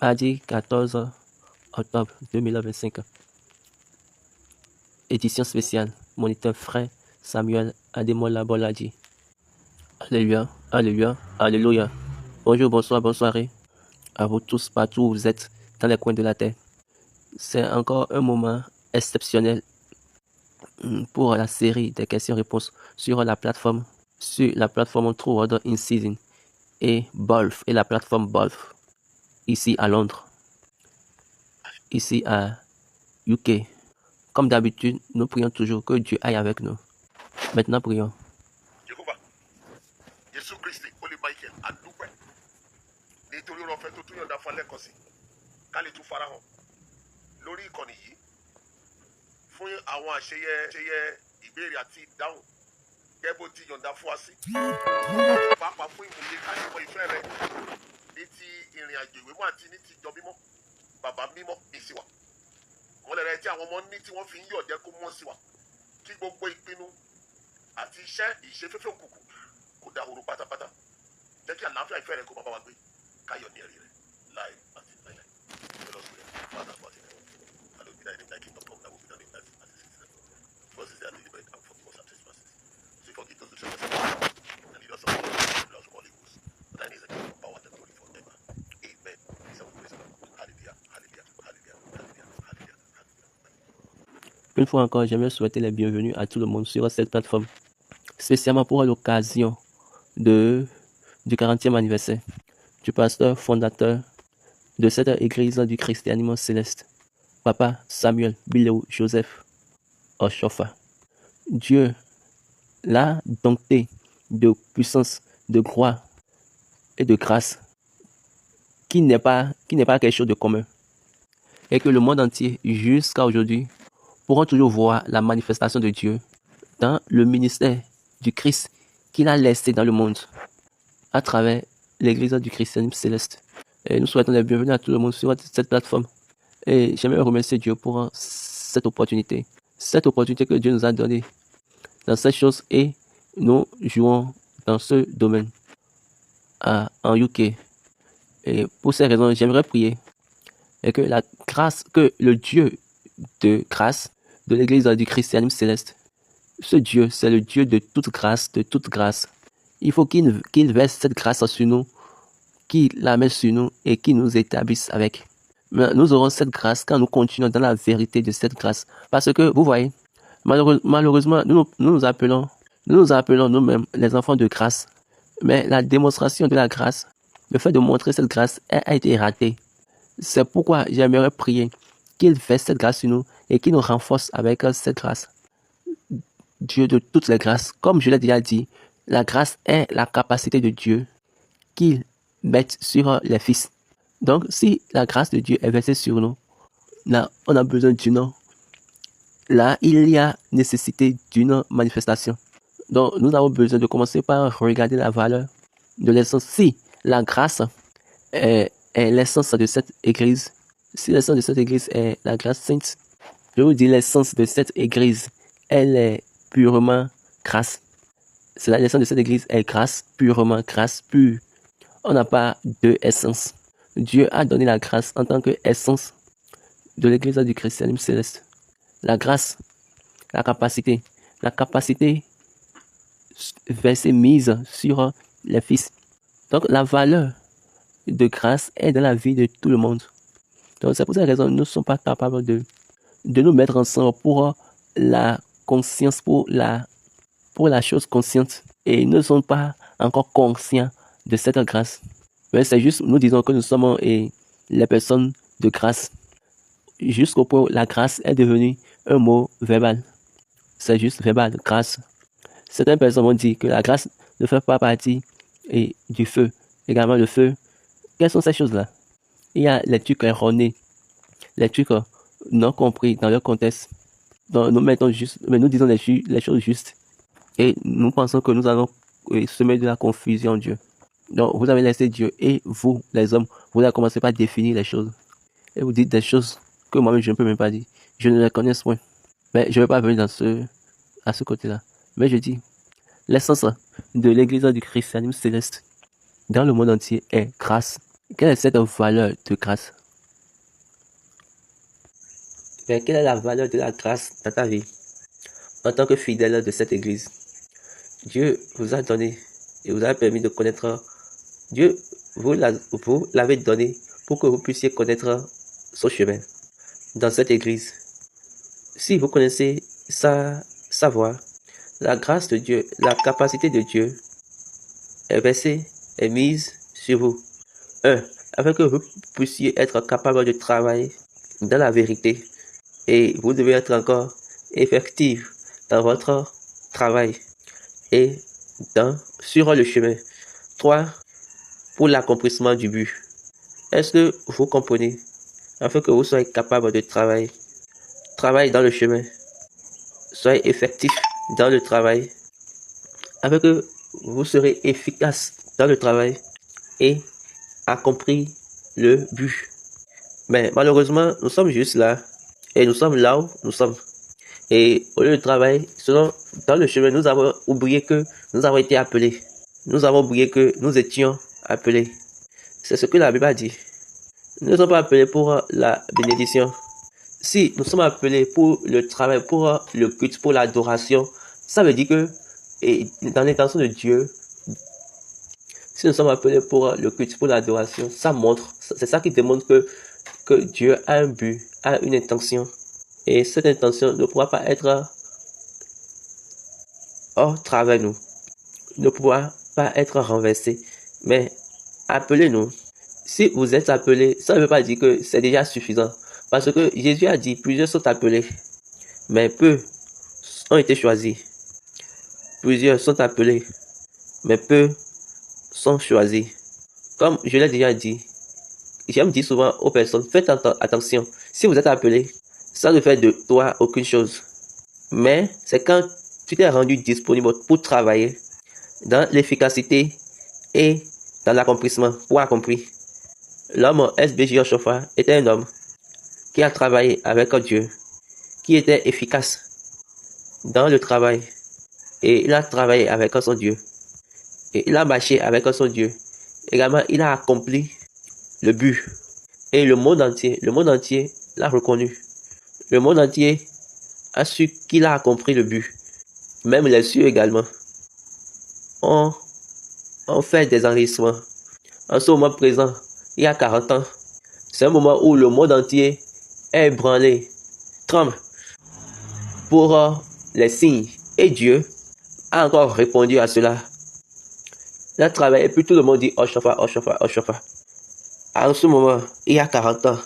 Mardi 14 octobre 2025. Édition spéciale. Moniteur frère Samuel Ademola Boladi. Alléluia, alléluia, alléluia. Bonjour, bonsoir, bonsoir à vous tous partout où vous êtes dans les coins de la terre. C'est encore un moment exceptionnel pour la série des questions-réponses sur la plateforme True Order in Season et Bolf et la plateforme Bolf ici à Londres, ici à UK. Comme d'habitude, nous prions toujours que Dieu aille avec nous. Maintenant, prions. Jehovah, Jésus Christ, Holy Michael, adúpẹ́ nítorí ọ̀fẹ́ tó tún yọ̀ǹda fún alẹ́ kan sí ká lè tún farahàn lórí ìkànnì yìí fún àwọn àṣeyẹ ìbéèrè àti ìdáhùn gẹ́gẹ́ bó ti yọ̀ǹda fún wa sí. Pàápàá fún ìmùlẹ̀ káyọ̀mọ́ ìfẹ́ rẹ ní ti ìrìn àjò ìwé mọ́ àti ní ti ìjọ mímọ́ bàbá mímọ́ èsì wa. Mọ́lẹ̀ rẹ tí àwọn ọmọ ní tí wọ́n fi ń yọ̀ jẹ́ kó mọ́ sí wa kí gbogbo ìpinnu àti iṣẹ́ ìṣefẹ́fẹ́ òkùnkùn kò dahoro pátápátá jẹ́ kí àlàáfíà ìfẹ́ rẹ kó máa bá wa gbé káyọ̀ ní ẹ̀rí rẹ láì àti láìláì fẹ́lọ́sì rẹ fàdà fún àtìlẹ́yìn àlòbí náà ní náà kí n tọ́pọ̀ náà wọ́n fi náà ní náà sí àti sísẹ́ first is the deliberate and forgive us our trespasses so forgive those who trespass and lead us not into temptation but Holy Ghost but thine is the kingdom power and the glory forever amen so we praise God hallelujah hallelujah hallelujah hallelujah hallelujah hallelujah. Une fois encore, j'aimerais souhaiter les bienvenus à tout le monde sur cette plateforme, spécialement pour l'occasion du 40e anniversaire du pasteur fondateur de cette église du christianisme céleste, Papa Samuel Bileo Joseph Oshofa. Dieu l'a dompté de puissance, de gloire et de grâce qui n'est pas quelque chose de commun. Et que le monde entier, jusqu'à aujourd'hui, pourront toujours voir la manifestation de Dieu dans le ministère du Christ qu'il a laissé dans le monde à travers l'église du christianisme céleste. Et nous souhaitons la bienvenue à tout le monde sur cette plateforme. Et j'aimerais remercier Dieu pour cette opportunité que Dieu nous a donnée dans cette chose et nous jouons dans ce domaine en UK. Et pour ces raisons, j'aimerais prier et que la grâce, que le Dieu de grâce de l'église du christianisme céleste, ce Dieu, c'est le Dieu de toute grâce, de toute grâce. Il faut qu'il verse cette grâce sur nous, qu'il la mette sur nous et qu'il nous établisse avec. Mais nous aurons cette grâce quand nous continuons dans la vérité de cette grâce. Parce que, vous voyez, malheureusement, nous nous appelons nous-mêmes les enfants de grâce. Mais la démonstration de la grâce, le fait de montrer cette grâce a été raté. C'est pourquoi j'aimerais prier qu'il verse cette grâce sur nous et qu'il nous renforce avec cette grâce. Dieu de toutes les grâces, comme je l'ai déjà dit, la grâce est la capacité de Dieu qu'il mette sur les fils. Donc, si la grâce de Dieu est versée sur nous, là, on a besoin d'une. Là, il y a nécessité d'une manifestation. Donc, nous avons besoin de commencer par regarder la valeur de l'essence. Si la grâce est l'essence de cette église, si l'essence de cette église est la grâce sainte, je vous dis l'essence de cette église, elle est purement grâce. C'est la l'essence de cette église est grâce, purement grâce, pure. On n'a pas deux essences. Dieu a donné la grâce en tant qu'essence de l'église du christianisme céleste. La grâce, la capacité versée mise sur les fils. Donc la valeur de grâce est dans la vie de tout le monde. Donc c'est pour cette raison que nous ne sommes pas capables de nous mettre ensemble pour la conscience, pour la chose consciente. Et nous ne sommes pas encore conscients de cette grâce. Mais c'est juste, nous disons que nous sommes les personnes de grâce. Jusqu'au point où la grâce est devenue un mot verbal. C'est juste verbal, grâce. Certaines personnes vont dire que la grâce ne fait pas partie du feu. Également le feu. Quelles sont ces choses-là? Il y a les trucs erronés, les trucs non compris dans leur contexte. Donc nous disons les choses justes. Et nous pensons que nous allons semer de la confusion en Dieu. Donc vous avez laissé Dieu et vous, les hommes, vous allez commencer par définir les choses. Et vous dites des choses que moi-même je ne peux même pas dire. Je ne les connais point. Mais je ne vais pas venir à ce côté-là. Mais je dis, l'essence de l'église du christianisme céleste dans le monde entier est grâce. quelle est cette valeur de grâce? Mais quelle est la valeur de la grâce dans ta vie en tant que fidèle de cette église? Dieu vous a donné et vous a permis de connaître Dieu, vous l'avez donné pour que vous puissiez connaître son chemin dans cette église. Si vous connaissez sa voix, la grâce de Dieu, la capacité de Dieu est versée, est mise sur vous. Afin que vous puissiez être capable de travailler dans la vérité. Et vous devez être encore effectif dans votre travail et sur le chemin. 3. Pour l'accomplissement du but. Est-ce que vous comprenez? Afin que vous soyez capable de travailler dans le chemin. Soyez effectif dans le travail. Afin que vous serez efficace dans le travail et accomplir le but. Mais malheureusement, nous sommes juste là. Et nous sommes là où nous sommes. Et au lieu de travailler, dans le chemin, nous avons oublié que nous avons été appelés. Nous avons oublié que nous étions appelés. C'est ce que la Bible a dit. Nous ne sommes pas appelés pour la bénédiction. Si nous sommes appelés pour le travail, pour le culte, pour l'adoration, ça veut dire que, et dans l'intention de Dieu, si nous sommes appelés pour le culte, pour l'adoration, c'est ça qui démontre que Dieu a un but, a une intention. Et cette intention ne pourra pas être hors travers nous, ne pourra pas être renversée. Mais appelez-nous. Si vous êtes appelés, ça ne veut pas dire que c'est déjà suffisant. Parce que Jésus a dit, plusieurs sont appelés, mais peu ont été choisis. Plusieurs sont appelés, mais peu sont choisis. Comme je l'ai déjà dit, j'aime dire souvent aux personnes, faites attention. Si vous êtes appelé, ça ne fait de toi aucune chose. Mais c'est quand tu t'es rendu disponible pour travailler dans l'efficacité et dans l'accomplissement, pour accomplir. L'homme S.B.J. Oshofa était un homme qui a travaillé avec Dieu, qui était efficace dans le travail. Et il a travaillé avec son Dieu. Et il a marché avec son Dieu. Également, il a accompli le but. Et le monde entier l'a reconnu. Le monde entier a su qu'il a accompli le but. Même les cieux également ont fait des enregistrements. En ce moment présent, il y a 40 ans, c'est un moment où le monde entier est ébranlé, tremble pour les signes. Et Dieu a encore répondu à cela. Il a travaillé et puis tout le monde dit Oshofa, Oshofa, Oshofa. En ce moment, il y a 40 ans.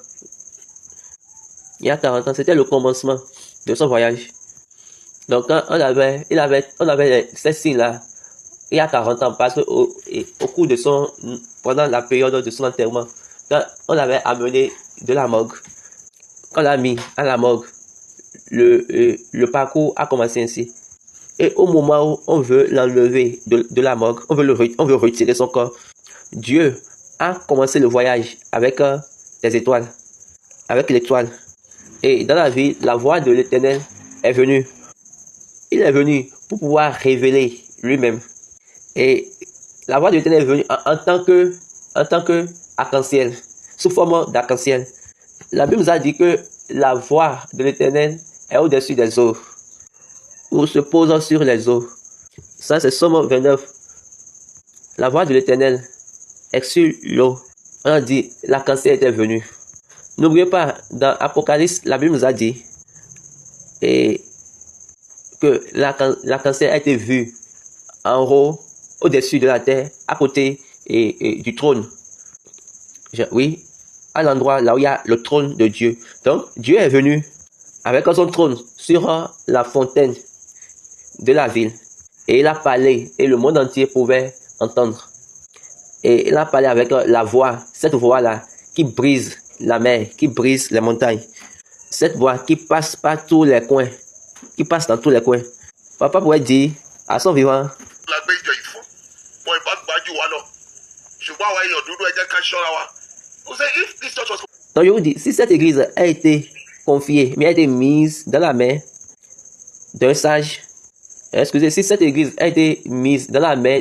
C'était le commencement de son voyage. Donc quand on avait ces signes-là, il y a 40 ans, parce qu'au cours de pendant la période de son enterrement, quand on avait amené de la morgue, quand on l'a mis à la morgue, le parcours a commencé ainsi. Et au moment où on veut l'enlever de la morgue, on veut retirer son corps, Dieu a commencé le voyage avec des étoiles, avec l'étoile. Et dans la vie, la voix de l'Éternel est venue. Il est venu pour pouvoir révéler lui-même. Et la voix de l'Éternel est venue en tant que arc-en-ciel, sous forme d'arc-en-ciel. La Bible nous a dit que la voix de l'Éternel est au-dessus des eaux, ou se posant sur les eaux. Ça, c'est Somme 29. La voix de l'Éternel est sur l'eau. On a dit, l'arc-en-ciel était venu. N'oubliez pas, dans Apocalypse, la Bible nous a dit que l'arc-en-ciel a été vu en haut, au-dessus de la terre, à côté du trône. Oui, à l'endroit là où il y a le trône de Dieu. Donc, Dieu est venu avec son trône sur la fontaine de la ville. Et il a parlé, et le monde entier pouvait entendre. Et il a parlé avec la voix, cette voix-là, qui brise la mer, qui brise les montagnes. Cette voix qui passe par tous les coins, qui passe dans tous les coins. Papa pourrait dire à son vivant, donc je vous dis, si cette église a été confiée, mais a été mise dans la main d'un sage, si cette église a été mise dans la main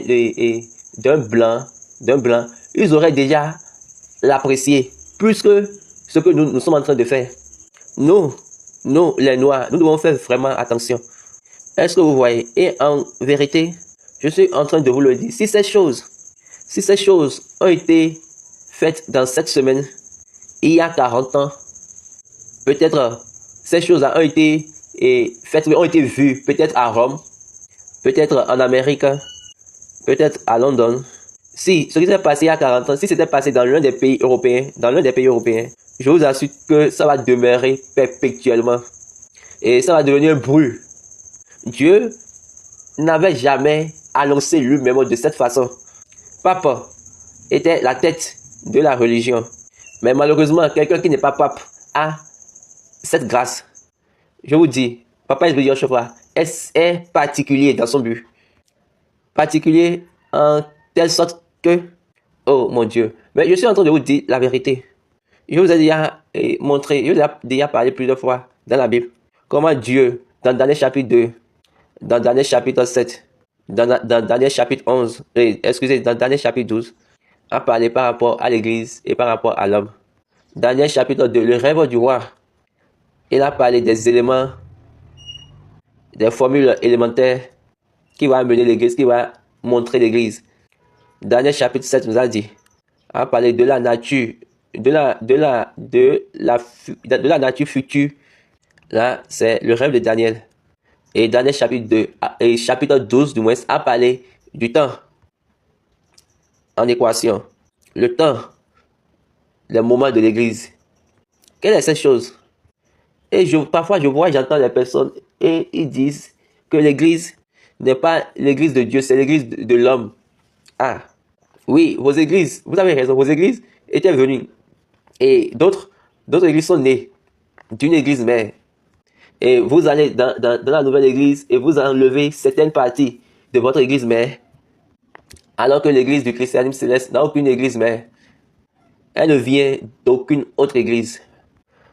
d'un blanc, ils auraient déjà l'apprécier plus que ce que nous sommes en train de faire. Nous, les Noirs, nous devons faire vraiment attention. Est-ce que vous voyez? Et en vérité, je suis en train de vous le dire. Si ces choses ont été faites dans cette semaine, il y a 40 ans, peut-être ces choses-là ont été faites, ont été vues, peut-être à Rome, peut-être en Amérique, peut-être à London. Si ce qui s'est passé il y a 40 ans, si c'était passé dans l'un des pays européens, je vous assure que ça va demeurer perpétuellement. Et ça va devenir brûle. Dieu n'avait jamais annoncé lui-même de cette façon. Papa était la tête de la religion. Mais malheureusement, quelqu'un qui n'est pas pape a cette grâce. Je vous dis, Papa Yoshua est particulier dans son but. Particulier en telle sorte que, oh mon Dieu, mais je suis en train de vous dire la vérité. Je vous ai déjà montré, je vous ai déjà parlé plusieurs fois dans la Bible, comment Dieu, dans Daniel chapitre 2, dans Daniel chapitre 7, dans Daniel chapitre 11, dans Daniel chapitre 12, a parlé par rapport à l'église et par rapport à l'homme. Daniel chapitre 2, le rêve du roi, il a parlé des éléments, des formules élémentaires qui vont amener l'église, qui va montrer l'église. Daniel chapitre 7 nous a dit, a parlé de la nature, de la nature future. Là, c'est le rêve de Daniel. Et Daniel chapitre 2, et chapitre 12 du moins, a parlé du temps en équation. Le temps, les moments de l'église. Quelle est cette chose? Et parfois, j'entends les personnes et ils disent que l'église n'est pas l'église de Dieu, c'est l'église de l'homme. Ah, oui, vos églises, vous avez raison, vos églises étaient venues. Et d'autres églises sont nées d'une église mère. Et vous allez dans la nouvelle église et vous enlevez certaines parties de votre église mère. Alors que l'église du christianisme céleste n'a aucune église mère. Elle ne vient d'aucune autre église.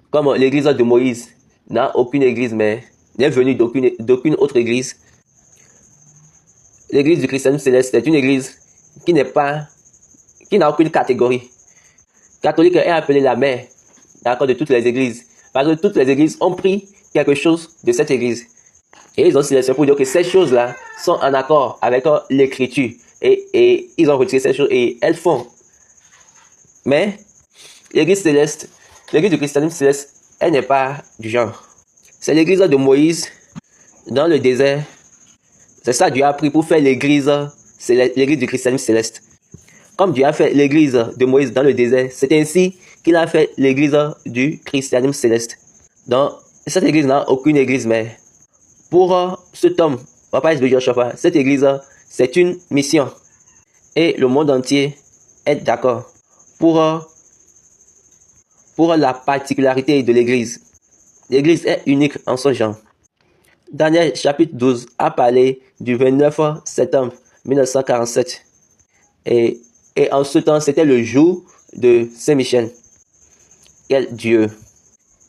Comme l'église de Moïse n'a aucune église mère, n'est venue d'aucune autre église. L'église du christianisme céleste est une église qui n'a aucune catégorie. Catholique est appelée la mère, d'accord, de toutes les églises. Parce que toutes les églises ont pris quelque chose de cette église. Et ils ont sélectionné pour dire que ces choses-là sont en accord avec l'écriture. Et ils ont retiré ces choses et elles font. Mais l'église céleste, l'église du christianisme céleste, elle n'est pas du genre. C'est l'église de Moïse dans le désert. C'est ça Dieu a pris pour faire l'église du christianisme céleste. Comme Dieu a fait l'église de Moïse dans le désert, c'est ainsi qu'il a fait l'église du christianisme céleste. Donc, cette église n'a aucune église mère. Pour cet homme, Papa S. Joshua, cette église, c'est une mission. Et le monde entier est d'accord pour la particularité de l'église. L'église est unique en son genre. Daniel chapitre 12 a parlé du 29 septembre 1947. Et en ce temps, c'était le jour de Saint-Michel. Quel Dieu!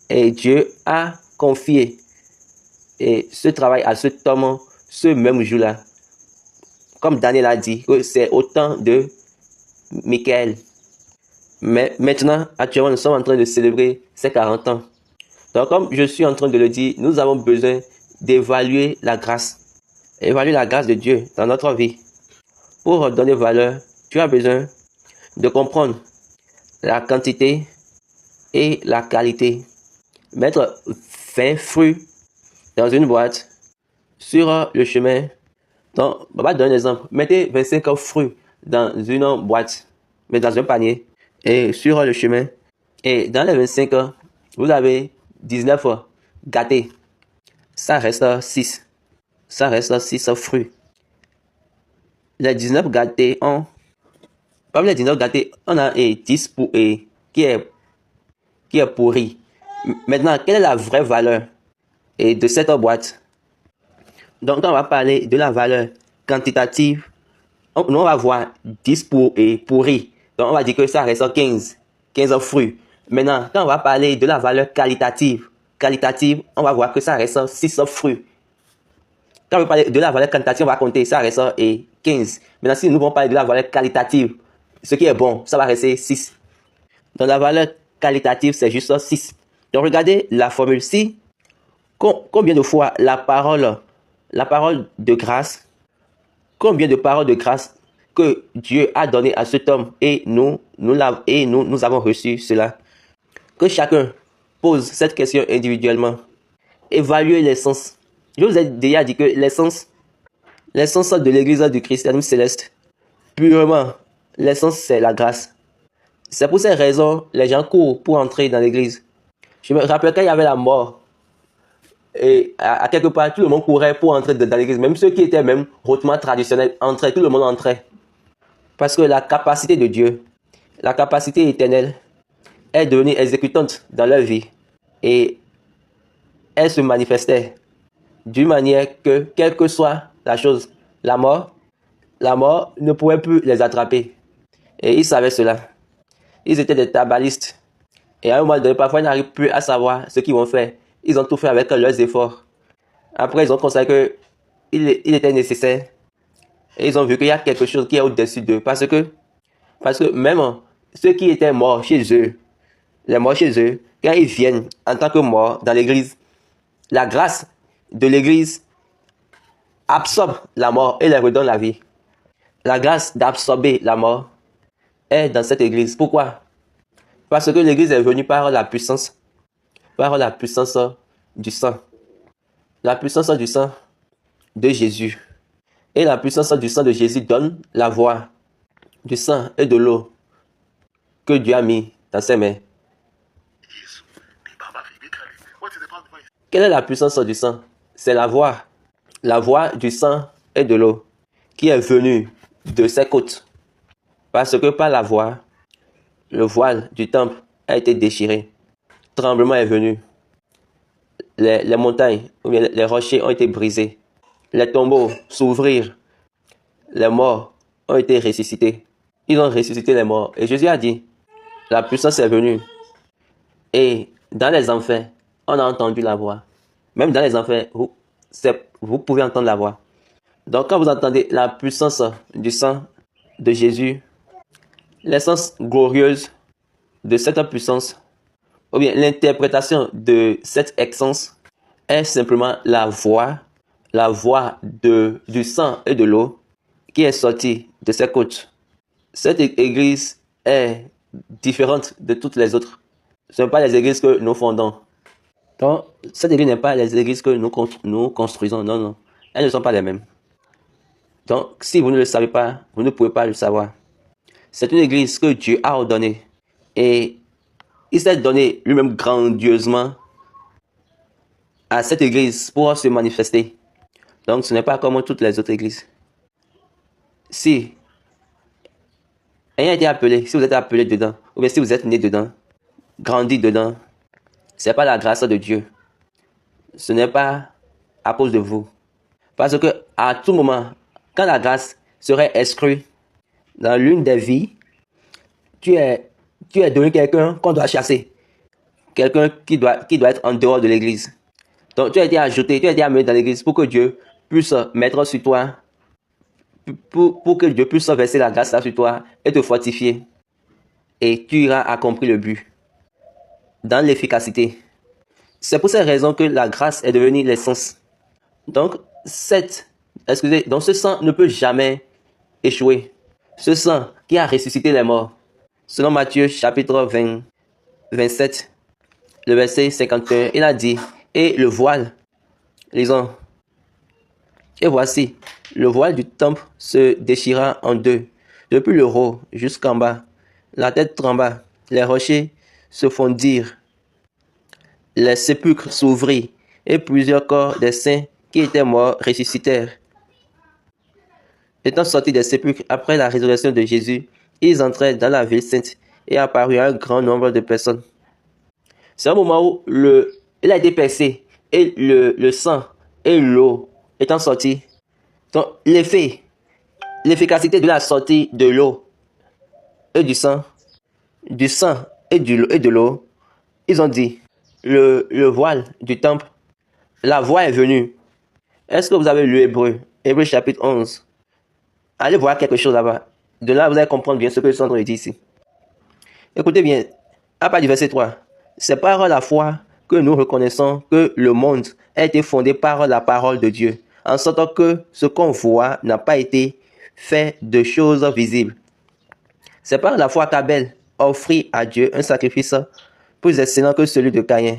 Et Dieu a confié ce travail à cet homme ce même jour-là. Comme Daniel a dit, que c'est au temps de Michael. Mais maintenant, actuellement, nous sommes en train de célébrer ces 40 ans. Donc, comme je suis en train de le dire, nous avons besoin d'évaluer la grâce. Évaluer la grâce de Dieu dans notre vie. Pour donner valeur, tu as besoin de comprendre la quantité et la qualité. Mettre 20 fruits dans une boîte sur le chemin. Donc, on va donner un exemple. Mettez 25 fruits dans une boîte, mais dans un panier, et sur le chemin. Et dans les 25, vous avez 19 gâtés. Ça reste 6. Ça reste 6 fruits. Les 19 gâtés ont... Parmi les 19 gâtés, on a 10 qui est pourri. Maintenant, quelle est la vraie valeur de cette boîte? Donc, on va parler de la valeur quantitative. Nous, on va voir 10 pourris. Donc, on va dire que ça reste 15 fruits. Maintenant, quand on va parler de la valeur qualitative, on va voir que ça reste 6 fruits. Quand on va parler de la valeur quantitative, on va compter, ça reste 15. Maintenant, si nous allons parler de la valeur qualitative, ce qui est bon, ça va rester 6. Donc la valeur qualitative, c'est juste 6. Donc regardez la formule. Si, combien de fois la parole de grâce, combien de paroles de grâce que Dieu a donné à cet homme et nous avons reçu cela. Que chacun pose cette question individuellement. Évaluez l'essence. Je vous ai déjà dit que l'essence de l'église du christianisme céleste, purement, l'essence c'est la grâce. C'est pour ces raisons, les gens courent pour entrer dans l'église. Je me rappelle quand il y avait la mort, et à quelque part, tout le monde courait pour entrer dans l'église. Même ceux qui étaient même hautement traditionnels entraient, tout le monde entrait. Parce que la capacité de Dieu, la capacité éternelle, est devenue exécutante dans leur vie. Et elle se manifestait d'une manière que, quelle que soit la chose, la mort ne pouvait plus les attraper. Et ils savaient cela. Ils étaient des tabalistes. Et à un moment donné, parfois, ils n'arrivent plus à savoir ce qu'ils vont faire. Ils ont tout fait avec leurs efforts. Après, ils ont constaté qu'il était nécessaire. Et ils ont vu qu'il y a quelque chose qui est au-dessus d'eux. Parce que même ceux qui étaient morts chez eux, les morts chez eux, quand ils viennent en tant que morts dans l'église, la grâce de l'église absorbe la mort et les redonne la vie. La grâce d'absorber la mort est dans cette église. Pourquoi? Parce que l'église est venue par la puissance du sang. La puissance du sang de Jésus. Et la puissance du sang de Jésus donne la voix du sang et de l'eau que Dieu a mis dans ses mains. Quelle est la puissance du sang? C'est la voix du sang et de l'eau qui est venue de ses côtes. Parce que par la voix, le voile du temple a été déchiré. Tremblement est venu. Les montagnes, ou bien les rochers ont été brisés. Les tombeaux s'ouvrirent. Les morts ont été ressuscités. Ils ont ressuscité les morts. Et Jésus a dit, la puissance est venue. Et dans les enfers, on a entendu la voix. Même dans les enfers, vous pouvez entendre la voix. Donc quand vous entendez la puissance du sang de Jésus, l'essence glorieuse de cette puissance, ou bien l'interprétation de cette essence, est simplement la voix du sang et de l'eau qui est sortie de ses côtes. Cette église est différente de toutes les autres. Ce ne sont pas les églises que nous fondons. Donc, cette église n'est pas les églises que nous construisons. Non, non. Elles ne sont pas les mêmes. Donc, si vous ne le savez pas, vous ne pouvez pas le savoir. C'est une église que Dieu a ordonnée. Et il s'est donné lui-même grandiosement à cette église pour se manifester. Donc, ce n'est pas comme toutes les autres églises. Si ayant été appelé, si vous êtes appelé dedans, ou bien si vous êtes né dedans, grandi dedans, ce n'est pas la grâce de Dieu. Ce n'est pas à cause de vous. Parce que à tout moment, quand la grâce serait exclue dans l'une des vies, tu es devenu quelqu'un qu'on doit chasser. Quelqu'un qui doit être en dehors de l'église. Donc tu as été ajouté, tu as été amené dans l'église pour que Dieu puisse mettre sur toi, pour que Dieu puisse verser la grâce sur toi et te fortifier. Et tu iras accomplir le but dans l'efficacité. C'est pour cette raison que la grâce est devenue l'essence. Donc, donc ce sang ne peut jamais échouer. Ce sang qui a ressuscité les morts. Selon Matthieu chapitre 27, le verset 51, il a dit, et le voile, lisons, et voici, le voile du temple se déchira en deux, depuis le haut jusqu'en bas. La tête trembla, les rochers se fondirent, les sépulcres s'ouvrirent, et plusieurs corps des saints qui étaient morts ressuscitèrent. Étant sortis des sépulcres après la résurrection de Jésus, ils entrèrent dans la ville sainte et apparut un grand nombre de personnes. C'est un moment où il a été percé et le sang et l'eau étant sortis. Donc l'efficacité de la sortie de l'eau et du sang et de l'eau, ils ont dit, le voile du temple, la voix est venue. Est-ce que vous avez lu Hébreux chapitre 11? Allez voir quelque chose là-bas. De là, vous allez comprendre bien ce que je suis en train de dire ici. Écoutez bien, à partir du verset 3, c'est par la foi que nous reconnaissons que le monde a été fondé par la parole de Dieu, en sorte que ce qu'on voit n'a pas été fait de choses visibles. C'est par la foi qu'Abel offrit à Dieu un sacrifice plus excellent que celui de Caïn.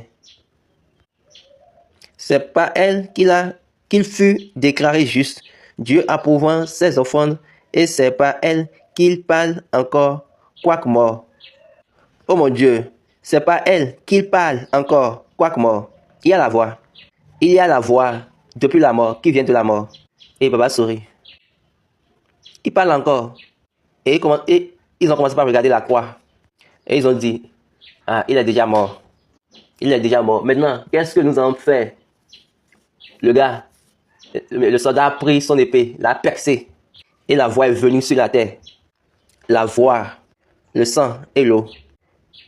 C'est par elle qu'il fut déclaré juste, Dieu approuvant ses offrandes, et c'est par elle qu'il parle encore, quoique mort. Oh mon Dieu, c'est par elle qu'il parle encore, quoique mort. Il y a la voix. Il y a la voix depuis la mort, qui vient de la mort. Et Baba sourit. Il parle encore. Et ils ont commencé par regarder la croix. Et ils ont dit, ah, il est déjà mort. Il est déjà mort. Maintenant, qu'est-ce que nous allons faire? Le soldat a pris son épée, l'a percé. Et la voix est venue sur la terre. La voix, le sang et l'eau.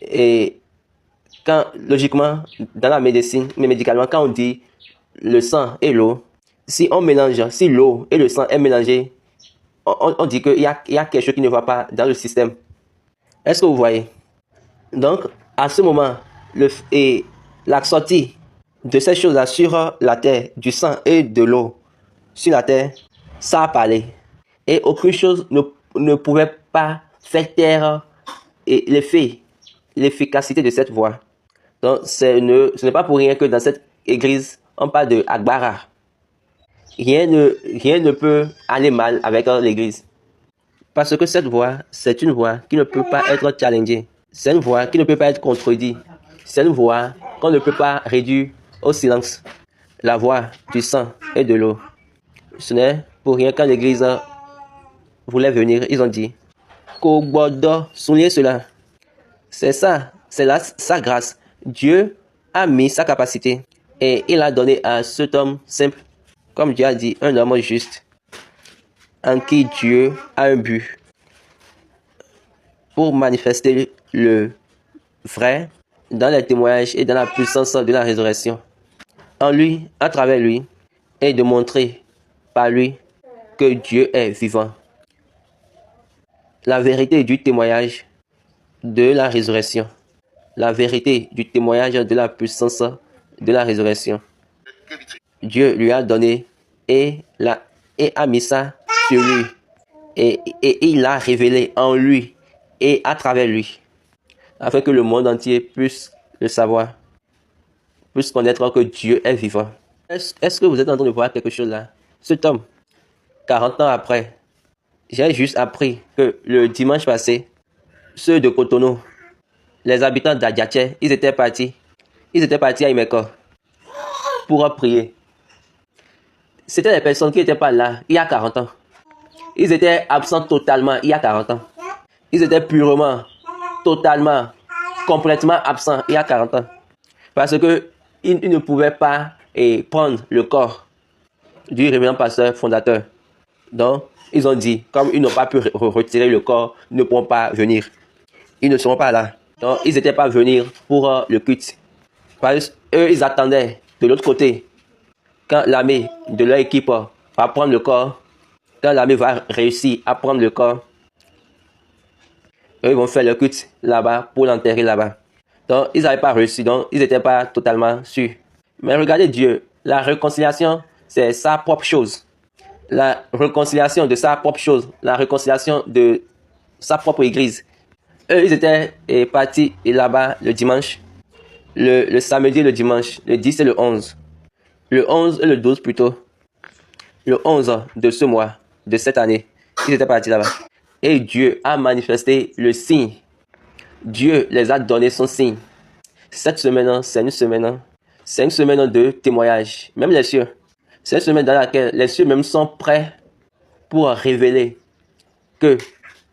Et logiquement, dans la médecine, mais médicalement, quand on dit le sang et l'eau, si l'eau et le sang est mélangé, on dit qu'il y a quelque chose qui ne va pas dans le système. Est-ce que vous voyez? Donc, à ce moment, la sortie de ces choses-là sur la terre, du sang et de l'eau sur la terre, ça a parlé. Et aucune chose ne pouvait pas faire taire l'efficacité de cette voix. Donc, ce n'est pas pour rien que dans cette église, on parle de Agbara. Rien ne peut aller mal avec l'église. Parce que cette voix, c'est une voix qui ne peut pas être challengée. C'est une voix qui ne peut pas être contredite. C'est une voix qu'on ne peut pas réduire au silence. La voix du sang et de l'eau. Ce n'est pour rien quand l'église voulait venir, ils ont dit Kobodo, soulignez cela. C'est ça, c'est là sa grâce. Dieu a mis sa capacité et il a donné à cet homme simple, comme Dieu a dit, un homme juste, en qui Dieu a un but pour manifester le vrai dans les témoignages et dans la puissance de la résurrection. En lui, à travers lui, et de montrer par lui que Dieu est vivant. La vérité du témoignage de la résurrection. La vérité du témoignage de la puissance de la résurrection. Dieu lui a donné et a mis ça sur lui. Et il l'a révélé en lui et à travers lui. Afin que le monde entier puisse le savoir. Puisse connaître que Dieu est vivant. Est-ce que vous êtes en train de voir quelque chose là? Cet homme, 40 ans après, j'ai juste appris que le dimanche passé, ceux de Cotonou, les habitants d'Adiaché, ils étaient partis à Imeko pour prier. C'était des personnes qui n'étaient pas là il y a 40 ans. Ils étaient absents totalement il y a 40 ans. Ils étaient purement, totalement, complètement absents il y a 40 ans. Parce que ils ne pouvaient pas prendre le corps du révérend pasteur fondateur. Donc, ils ont dit, comme ils n'ont pas pu retirer le corps, ils ne pourront pas venir. Ils ne seront pas là. Donc, ils n'étaient pas venus pour le culte. Parce qu'eux, ils attendaient de l'autre côté. Quand l'armée de leur équipe va prendre le corps, quand l'armée va réussir à prendre le corps, eux, ils vont faire le culte là-bas pour l'enterrer là-bas. Donc, ils n'avaient pas reçu, donc ils n'étaient pas totalement sûrs. Mais regardez Dieu, la réconciliation, c'est sa propre chose. La réconciliation de sa propre chose, la réconciliation de sa propre église. Eux, ils étaient partis là-bas le dimanche, le samedi et le dimanche, le 10 et le 11. Le 11 et le 12 plutôt. Le 11 de ce mois, de cette année, ils étaient partis là-bas. Et Dieu a manifesté le signe. Dieu les a donné son signe. Cette semaine, c'est une semaine de témoignage. Même les cieux. C'est une semaine dans laquelle les cieux même sont prêts pour révéler que,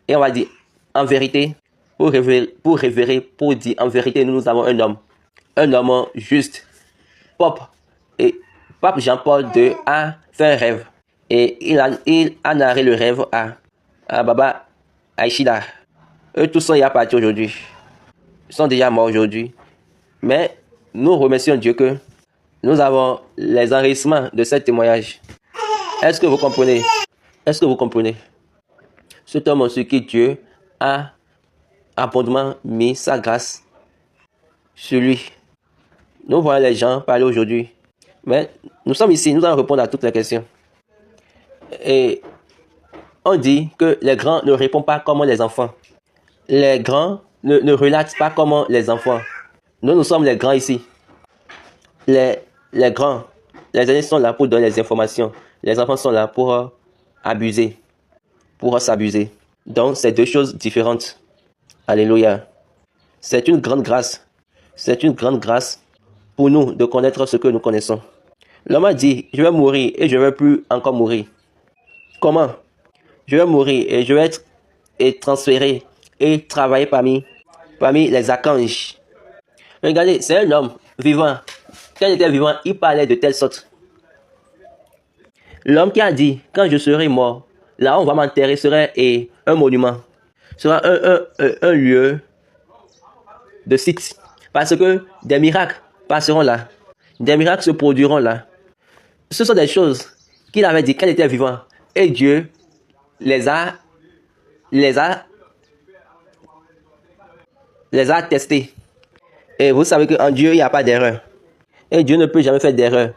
et on va dire en vérité, pour dire en vérité, nous avons un homme juste. Pape Jean-Paul II a fait un rêve et il a narré le rêve à Baba Aïchida. Eux tous sont partis aujourd'hui. Ils sont déjà morts aujourd'hui. Mais nous remercions Dieu que nous avons les enregistrements de ce témoignage. Est-ce que vous comprenez? Est-ce que vous comprenez? Cet homme sur qui Dieu a abondamment mis sa grâce sur lui. Nous voyons les gens parler aujourd'hui. Mais nous sommes ici, nous allons répondre à toutes les questions. Et on dit que les grands ne répondent pas comme les enfants. Les grands ne relatent pas comme les enfants. Nous sommes les grands ici. Les grands, les aînés sont là pour donner les informations. Les enfants sont là pour abuser, pour s'abuser. Donc, c'est deux choses différentes. Alléluia. C'est une grande grâce. C'est une grande grâce pour nous de connaître ce que nous connaissons. L'homme a dit, je vais mourir et je ne vais plus encore mourir. Comment? Je vais mourir et je vais être transféré et travailler parmi les archanges. Regardez, c'est un homme vivant. Quand il était vivant, il parlait de telle sorte. L'homme qui a dit, quand je serai mort, là on va m'enterrer serait un monument, sera un lieu de site. Parce que des miracles passeront là. Des miracles se produiront là. Ce sont des choses qu'il avait dit quand il était vivant. Et Dieu les a attestés. Et vous savez qu'en Dieu, il n'y a pas d'erreur. Et Dieu ne peut jamais faire d'erreur.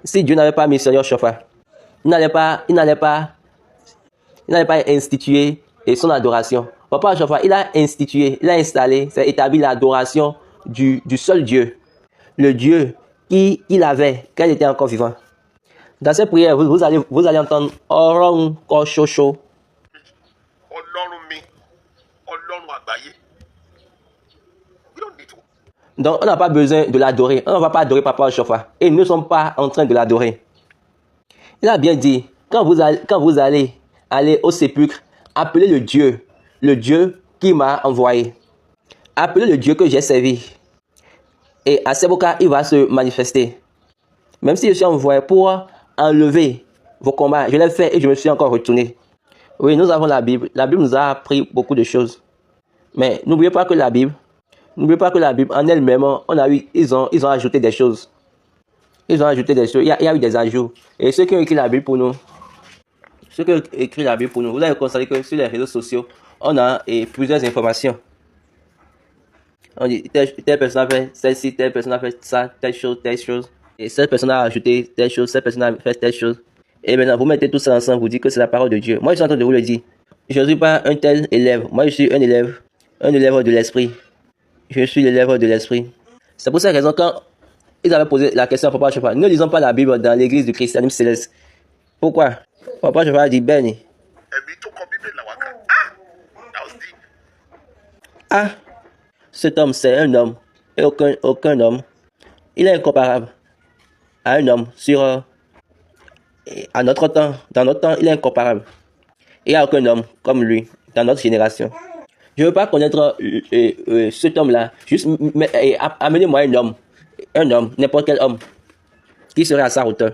Si Dieu n'avait pas mis Seigneur Chauffard, il n'allait pas instituer son adoration. Papa Chauffard, il a institué, il a installé, c'est établi l'adoration du seul Dieu. Le Dieu qu'il avait quand il était encore vivant. Dans cette prière, vous allez entendre Ọlọ́run kan ṣoṣo. Ọlọ́run mi, Ọlọ́run àgbáyé. We don't need to. Donc, on n'a pas besoin de l'adorer. On ne va pas adorer Papa Chauffard. Et nous ne sommes pas en train de l'adorer. Il a bien dit, quand vous allez au sépulcre, appelez le Dieu qui m'a envoyé. Appelez le Dieu que j'ai servi. Et à Seboka, il va se manifester. Même si je suis envoyé pour enlever vos combats, je l'ai fait et je me suis encore retourné. Oui, nous avons la Bible. La Bible nous a appris beaucoup de choses. Mais n'oubliez pas que la Bible, en elle-même, ils ont ajouté des choses. Ils ont ajouté des choses. Il y a eu des ajouts. Et ceux qui ont écrit la Bible pour nous, vous allez constater que sur les réseaux sociaux, on a plusieurs informations. On dit, telle personne a fait celle-ci, telle personne a fait ça, telle chose. Et cette personne a ajouté telle chose, cette personne a fait telle chose. Et maintenant, vous mettez tout ça ensemble, vous dites que c'est la parole de Dieu. Moi, je suis en train de vous le dire. Je ne suis pas un tel élève. Moi, je suis un élève de l'esprit. Je suis l'élève de l'esprit. C'est pour cette raison, quand ils avaient posé la question à Papa Chauffard, ne lisons pas la Bible dans l'église du christianisme céleste. Pourquoi? Papa Chauffard a dit, Benny. Ah, cet homme, c'est un homme. Et aucun homme. Il est incomparable à un homme à notre temps. Dans notre temps, il est incomparable. Il n'y a aucun homme comme lui dans notre génération. Je ne veux pas connaître cet homme-là. Juste amenez-moi un homme, n'importe quel homme, qui serait à sa hauteur.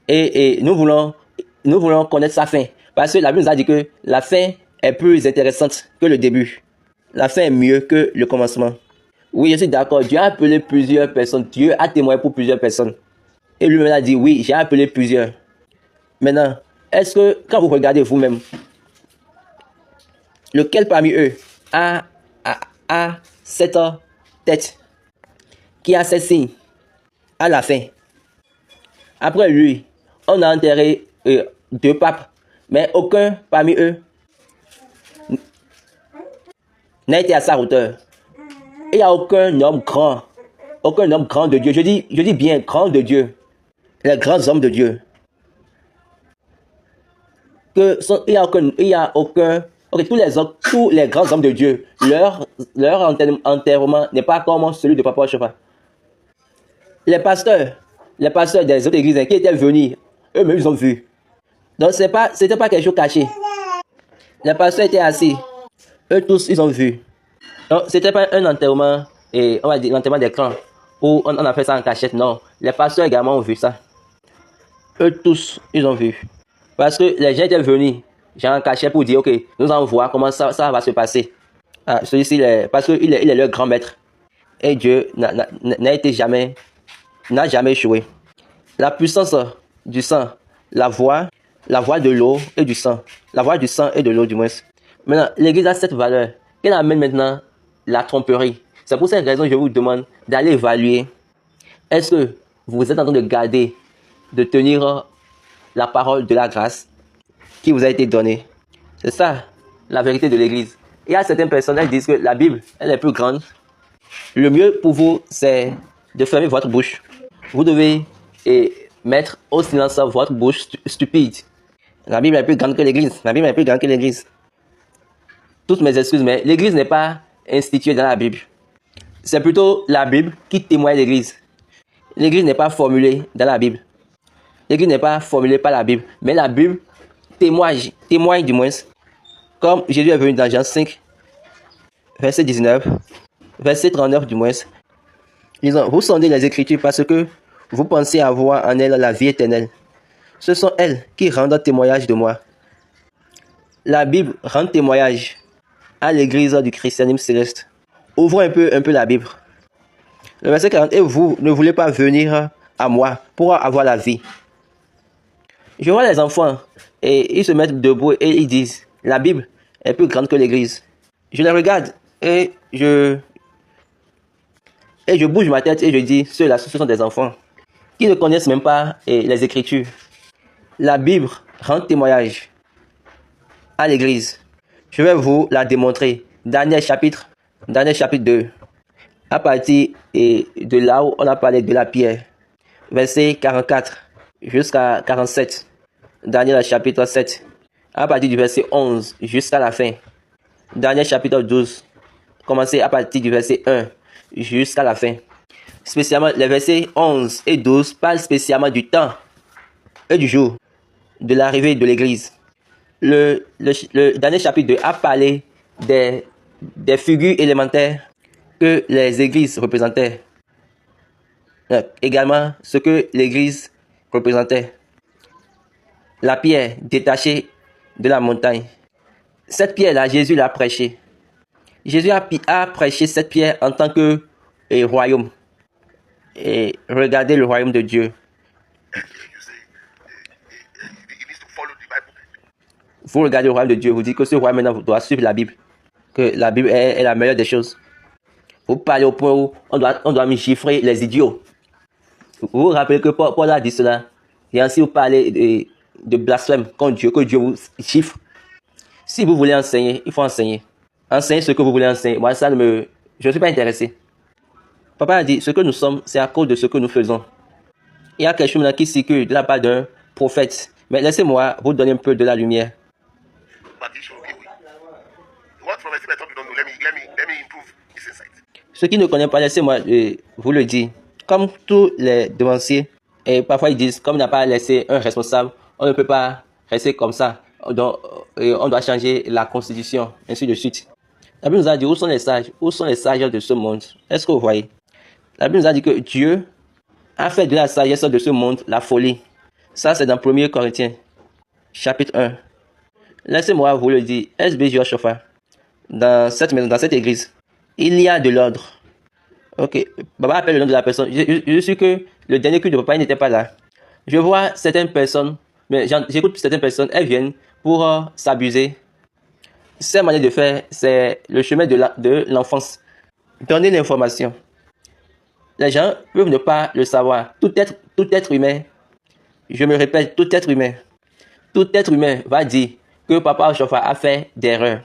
Et nous voulons connaître sa fin. Parce que la Bible nous a dit que la fin est plus intéressante que le début. La fin est mieux que le commencement. Oui, je suis d'accord. Dieu a appelé plusieurs personnes. Dieu a témoigné pour plusieurs personnes. Et lui-même a dit, oui, j'ai appelé plusieurs. Maintenant, est-ce que, quand vous regardez vous-même, lequel parmi eux a cette tête, qui a ces signes, à la fin? Après lui, on a enterré 2 papes, mais aucun parmi eux n'a été à sa hauteur. Il n'y a aucun homme grand de Dieu. Je dis bien grand de Dieu. Les grands hommes de Dieu. Il y a aucun. Ok, tous les grands hommes de Dieu, leur enterrement n'est pas comme celui de Papa Chauffard. Les pasteurs des autres églises qui étaient venus, eux-mêmes ils ont vu. Donc c'était pas quelque chose caché. Les pasteurs étaient assis. Eux tous, ils ont vu. Donc c'était pas un enterrement, on va dire l'enterrement des clans, où on a fait ça en cachette. Non, les pasteurs également ont vu ça. Eux tous, ils ont vu. Parce que les gens étaient venus, en cachette pour dire, ok, nous allons voir comment ça va se passer. Ah, celui-ci, parce qu'il est leur grand maître. Et Dieu n'a jamais échoué. La puissance du sang, la voix de l'eau et du sang. La voix du sang et de l'eau, du moins. Maintenant, l'église a cette valeur. Elle amène maintenant la tromperie. C'est pour cette raison que je vous demande d'aller évaluer. Est-ce que vous êtes en train de garder, de tenir la parole de la grâce qui vous a été donnée? C'est ça, la vérité de l'Église. Et il y a certaines personnes, elles disent que la Bible, elle est plus grande. Le mieux pour vous, c'est de fermer votre bouche. Vous devez mettre au silence votre bouche stupide. La Bible est plus grande que l'Église. La Bible est plus grande que l'Église. Toutes mes excuses, mais l'Église n'est pas instituée dans la Bible. C'est plutôt la Bible qui témoigne l'Église. L'Église n'est pas formulée dans la Bible. L'Église n'est pas formulée par la Bible, mais la Bible témoigne du moins. Comme Jésus est venu dans Jean 5, verset 19, verset 39 du moins. Disons, vous sondez les Écritures parce que vous pensez avoir en elles la vie éternelle. Ce sont elles qui rendent témoignage de moi. La Bible rend témoignage à l'Église du christianisme céleste. Ouvrons un peu la Bible. Le verset 40, et vous ne voulez pas venir à moi pour avoir la vie. Je vois les enfants et ils se mettent debout et ils disent, la Bible est plus grande que l'Église. Je les regarde et je bouge ma tête et je dis, ceux-là, ce sont des enfants qui ne connaissent même pas les Écritures. La Bible rend témoignage à l'Église. Je vais vous la démontrer. Daniel chapitre 2. À partir de là où on a parlé de la pierre. Verset 44 jusqu'à 47. Daniel chapitre 7. À partir du verset 11 jusqu'à la fin. Daniel chapitre 12. Commencez à partir du verset 1 jusqu'à la fin. Spécialement les versets 11 et 12 parlent spécialement du temps et du jour de l'arrivée de l'Église. Le Daniel chapitre 2 a parlé des figures élémentaires que les églises représentaient. Également ce que l'Église représentait. La pierre détachée de la montagne. Cette pierre-là, Jésus l'a prêchée. Jésus a prêché cette pierre en tant que royaume. Et regardez le royaume de Dieu. Vous regardez le royaume de Dieu, vous dites que ce royaume maintenant doit suivre la Bible. Que la Bible est la meilleure des choses. Vous parlez au point où on doit me chiffrer les idiots. Vous vous rappelez que Paul a dit cela. Et ainsi vous parlez de blasphème contre Dieu, que Dieu vous chiffre. Si vous voulez enseigner, il faut enseigner. Enseignez ce que vous voulez enseigner. Moi, je ne suis pas intéressé. Papa a dit, ce que nous sommes, c'est à cause de ce que nous faisons. Il y a quelque chose qui circule de la part d'un prophète. Mais laissez-moi vous donner un peu de la lumière. Ceux qui ne connaissent pas, laissez-moi vous le dire. Comme tous les devanciers, et parfois ils disent, comme il n'a pas laissé un responsable, on ne peut pas rester comme ça. Donc, on doit changer la constitution, ainsi de suite. La Bible nous a dit, où sont les sages? Où sont les sages de ce monde? Est-ce que vous voyez? La Bible nous a dit que Dieu a fait de la sagesse de ce monde la folie. Ça, c'est dans 1 Corinthiens, chapitre 1. Laissez-moi vous le dire, SB Joshua, dans cette maison, dans cette église, il y a de l'ordre. Ok, Baba appelle le nom de la personne. Je suis que le dernier culte de papa n'était pas là. Je vois certaines personnes, mais j'écoute certaines personnes, elles viennent pour s'abuser. Cette manière de faire, c'est le chemin de l'enfance. Donner l'information. Les gens peuvent ne pas le savoir. Tout être humain, je me répète, tout être humain va dire que papa Joshua a fait d'erreurs.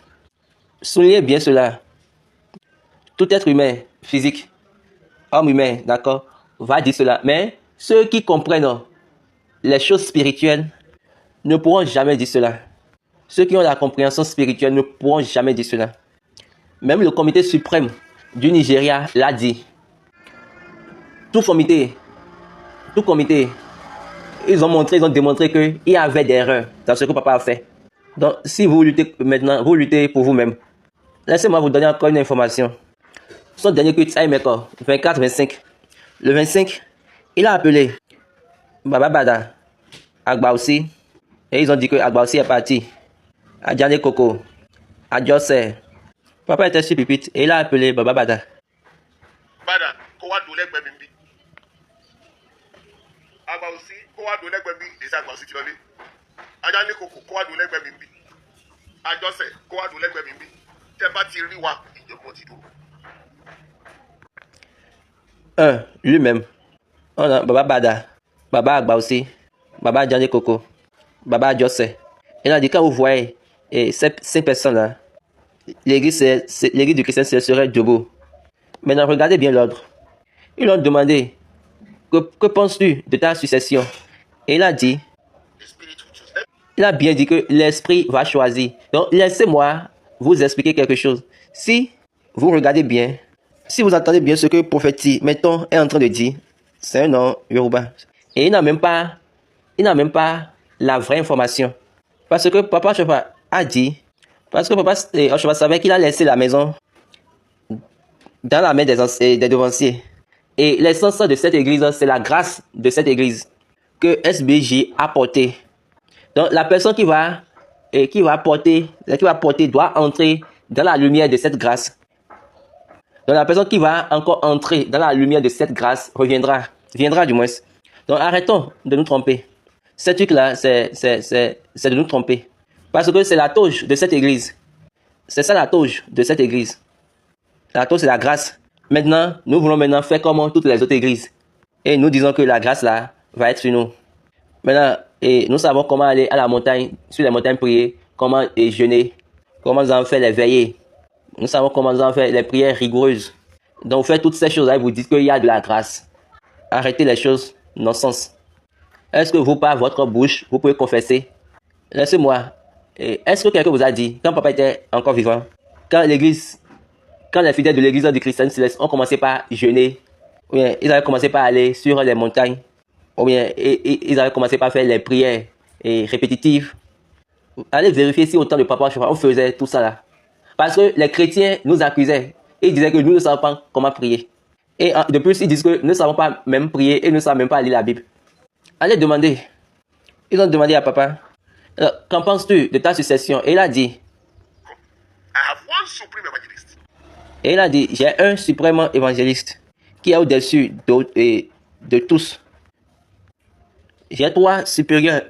Soulignez bien cela. Tout être humain, physique, homme humain, d'accord, va dire cela. Mais ceux qui comprennent les choses spirituelles ne pourront jamais dire cela. Ceux qui ont la compréhension spirituelle ne pourront jamais dire cela. Même le comité suprême du Nigeria l'a dit. Tout comité, ils ont démontré qu'il y avait des erreurs dans ce que papa a fait. Donc, si vous luttez maintenant, vous luttez pour vous-même. Laissez-moi vous donner encore une information. Son dernier culte, 24-25. Le 25, il a appelé Baba Bada, Agba aussi. Et ils ont dit que Agba aussi est parti. Adjane Koko, Adjose. Papa était sur pupitre et il a appelé Baba Bada. Bada, kowa dole gbembi. Agba aussi, kowa dole gbembi, déjà Agba aussi ti lọlé. Adjane Koko, kowa dole gbembi. Adjose, kowa dole gbembi. Tẹ́ bá ti rí wa, ìjọba ti dúró. un, lui-même. On a Baba Bada, Baba Agba aussi, Baba Djane Koko, Baba Jose. Il a dit, quand vous voyez ces personnes-là, l'église du chrétien serait debout. Maintenant, regardez bien l'ordre. Ils l'ont demandé, que penses-tu de ta succession? Et il a dit, The Spirit will choose. il a bien dit que l'esprit va choisir. Donc, laissez-moi vous expliquer quelque chose. Si vous regardez bien, si vous entendez bien ce que le prophète mettons, est en train de dire, c'est un nom Yoruba. Et il n'a même pas la vraie information. Parce que Papa Chofa a dit, parce que Papa Chofa savait qu'il a laissé la maison dans la main des devanciers. Et l'essence de cette église, c'est la grâce de cette église que SBJ a portée. Donc la personne qui va porter doit entrer dans la lumière de cette grâce. Donc la personne qui va encore entrer dans la lumière de cette grâce viendra du moins. Donc arrêtons de nous tromper. Ce truc-là, c'est de nous tromper. Parce que c'est la toge de cette église. C'est ça la toge de cette église. La toge, c'est la grâce. Maintenant, nous voulons maintenant faire comme toutes les autres églises. Et nous disons que la grâce là va être sur nous. Maintenant, nous savons comment aller à la montagne, sur les montagnes prier, comment jeûner, comment nous en faire les veillées. Nous savons comment nous en faire les prières rigoureuses. Donc, faites toutes ces choses-là et vous dites qu'il y a de la grâce. Arrêtez les choses non-sens. Est-ce que vous, par votre bouche, vous pouvez confesser? Laissez-moi. Est-ce que quelqu'un vous a dit, quand papa était encore vivant, quand les fidèles de l'église du christianisme céleste ont commencé par jeûner, ou bien ils avaient commencé par aller sur les montagnes, ou bien ils avaient commencé par faire les prières répétitives. Allez vérifier si au temps de Papa Chofa, on faisait tout ça là. Parce que les chrétiens nous accusaient. Ils disaient que nous ne savons pas comment prier. Et de plus, ils disent que nous ne savons pas même prier et nous ne savons même pas lire la Bible. Allez demander. Ils ont demandé à Papa, qu'en penses-tu de ta succession? Et il a dit, I have one supreme evangelist. Et il a dit, j'ai un suprême évangéliste qui est au-dessus de tous. J'ai 3 supérieurs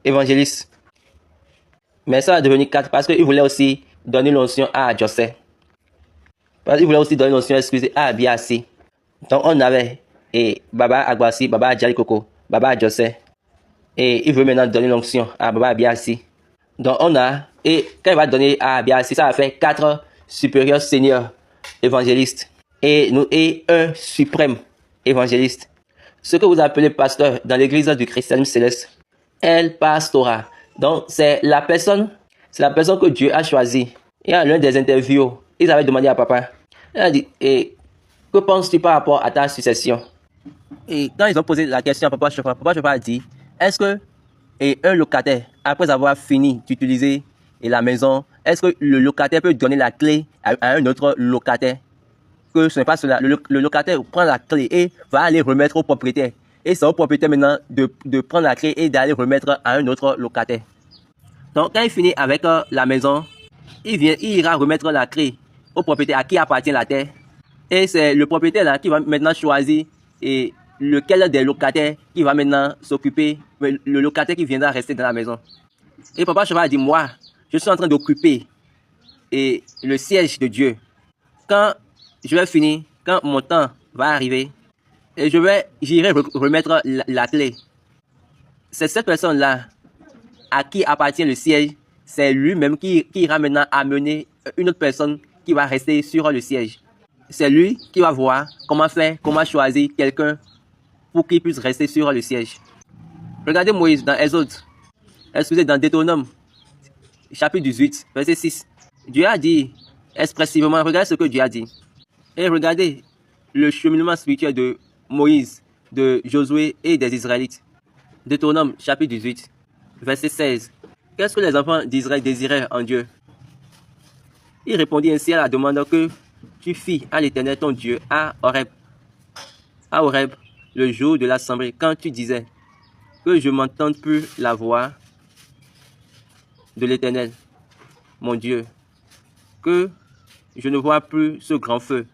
évangélistes. Mais ça a devenu 4 parce qu'il voulait aussi donner l'onction à José. Parce qu'il voulait aussi donner l'onction, à Abiasi. Donc on avait Baba Agbasi, Baba Djali Koko, Baba José. Et il veut maintenant donner l'onction à Baba Abiasi. Donc on a, et quand il va donner à Abiasi, ça va faire 4 supérieurs seigneurs évangélistes. Et un suprême évangéliste. Ce que vous appelez pasteur dans l'église du christianisme céleste, El Pastora. Donc c'est la personne que Dieu a choisie. Et à l'un des interviews, ils avaient demandé à papa, il a dit, que penses-tu par rapport à ta succession? Et quand ils ont posé la question à Papa Chofa a dit, est-ce que un locataire, après avoir fini d'utiliser la maison, est-ce que le locataire peut donner la clé à un autre locataire? Que ce n'est pas cela. Le locataire prend la clé et va aller remettre au propriétaire. Et c'est au propriétaire maintenant de prendre la clé et d'aller remettre à un autre locataire. Donc quand il finit avec la maison, il ira remettre la clé au propriétaire à qui appartient la terre. Et c'est le propriétaire là qui va maintenant choisir lequel des locataires qui va maintenant s'occuper, le locataire qui viendra rester dans la maison. Et Papa Chofa a dit, moi, je suis en train d'occuper le siège de Dieu. Quand je vais finir, quand mon temps va arriver, et j'irai remettre la clé. C'est cette personne-là à qui appartient le siège, c'est lui-même qui ira maintenant amener une autre personne qui va rester sur le siège. C'est lui qui va voir comment faire, comment choisir quelqu'un pour qu'il puisse rester sur le siège. Regardez Moïse dans Exode, dans Deutéronome, chapitre 18, verset 6. Dieu a dit expressivement, regardez ce que Dieu a dit. Et regardez le cheminement spirituel de Moïse, de Josué et des Israélites. Deutéronome chapitre 18, verset 16. Qu'est-ce que les enfants d'Israël désiraient en Dieu? Il répondit ainsi à la demande que tu fis à l'Éternel ton Dieu à Horeb. À Horeb, le jour de l'assemblée, quand tu disais que je m'entende plus la voix de l'Éternel, mon Dieu, que je ne vois plus ce grand feu,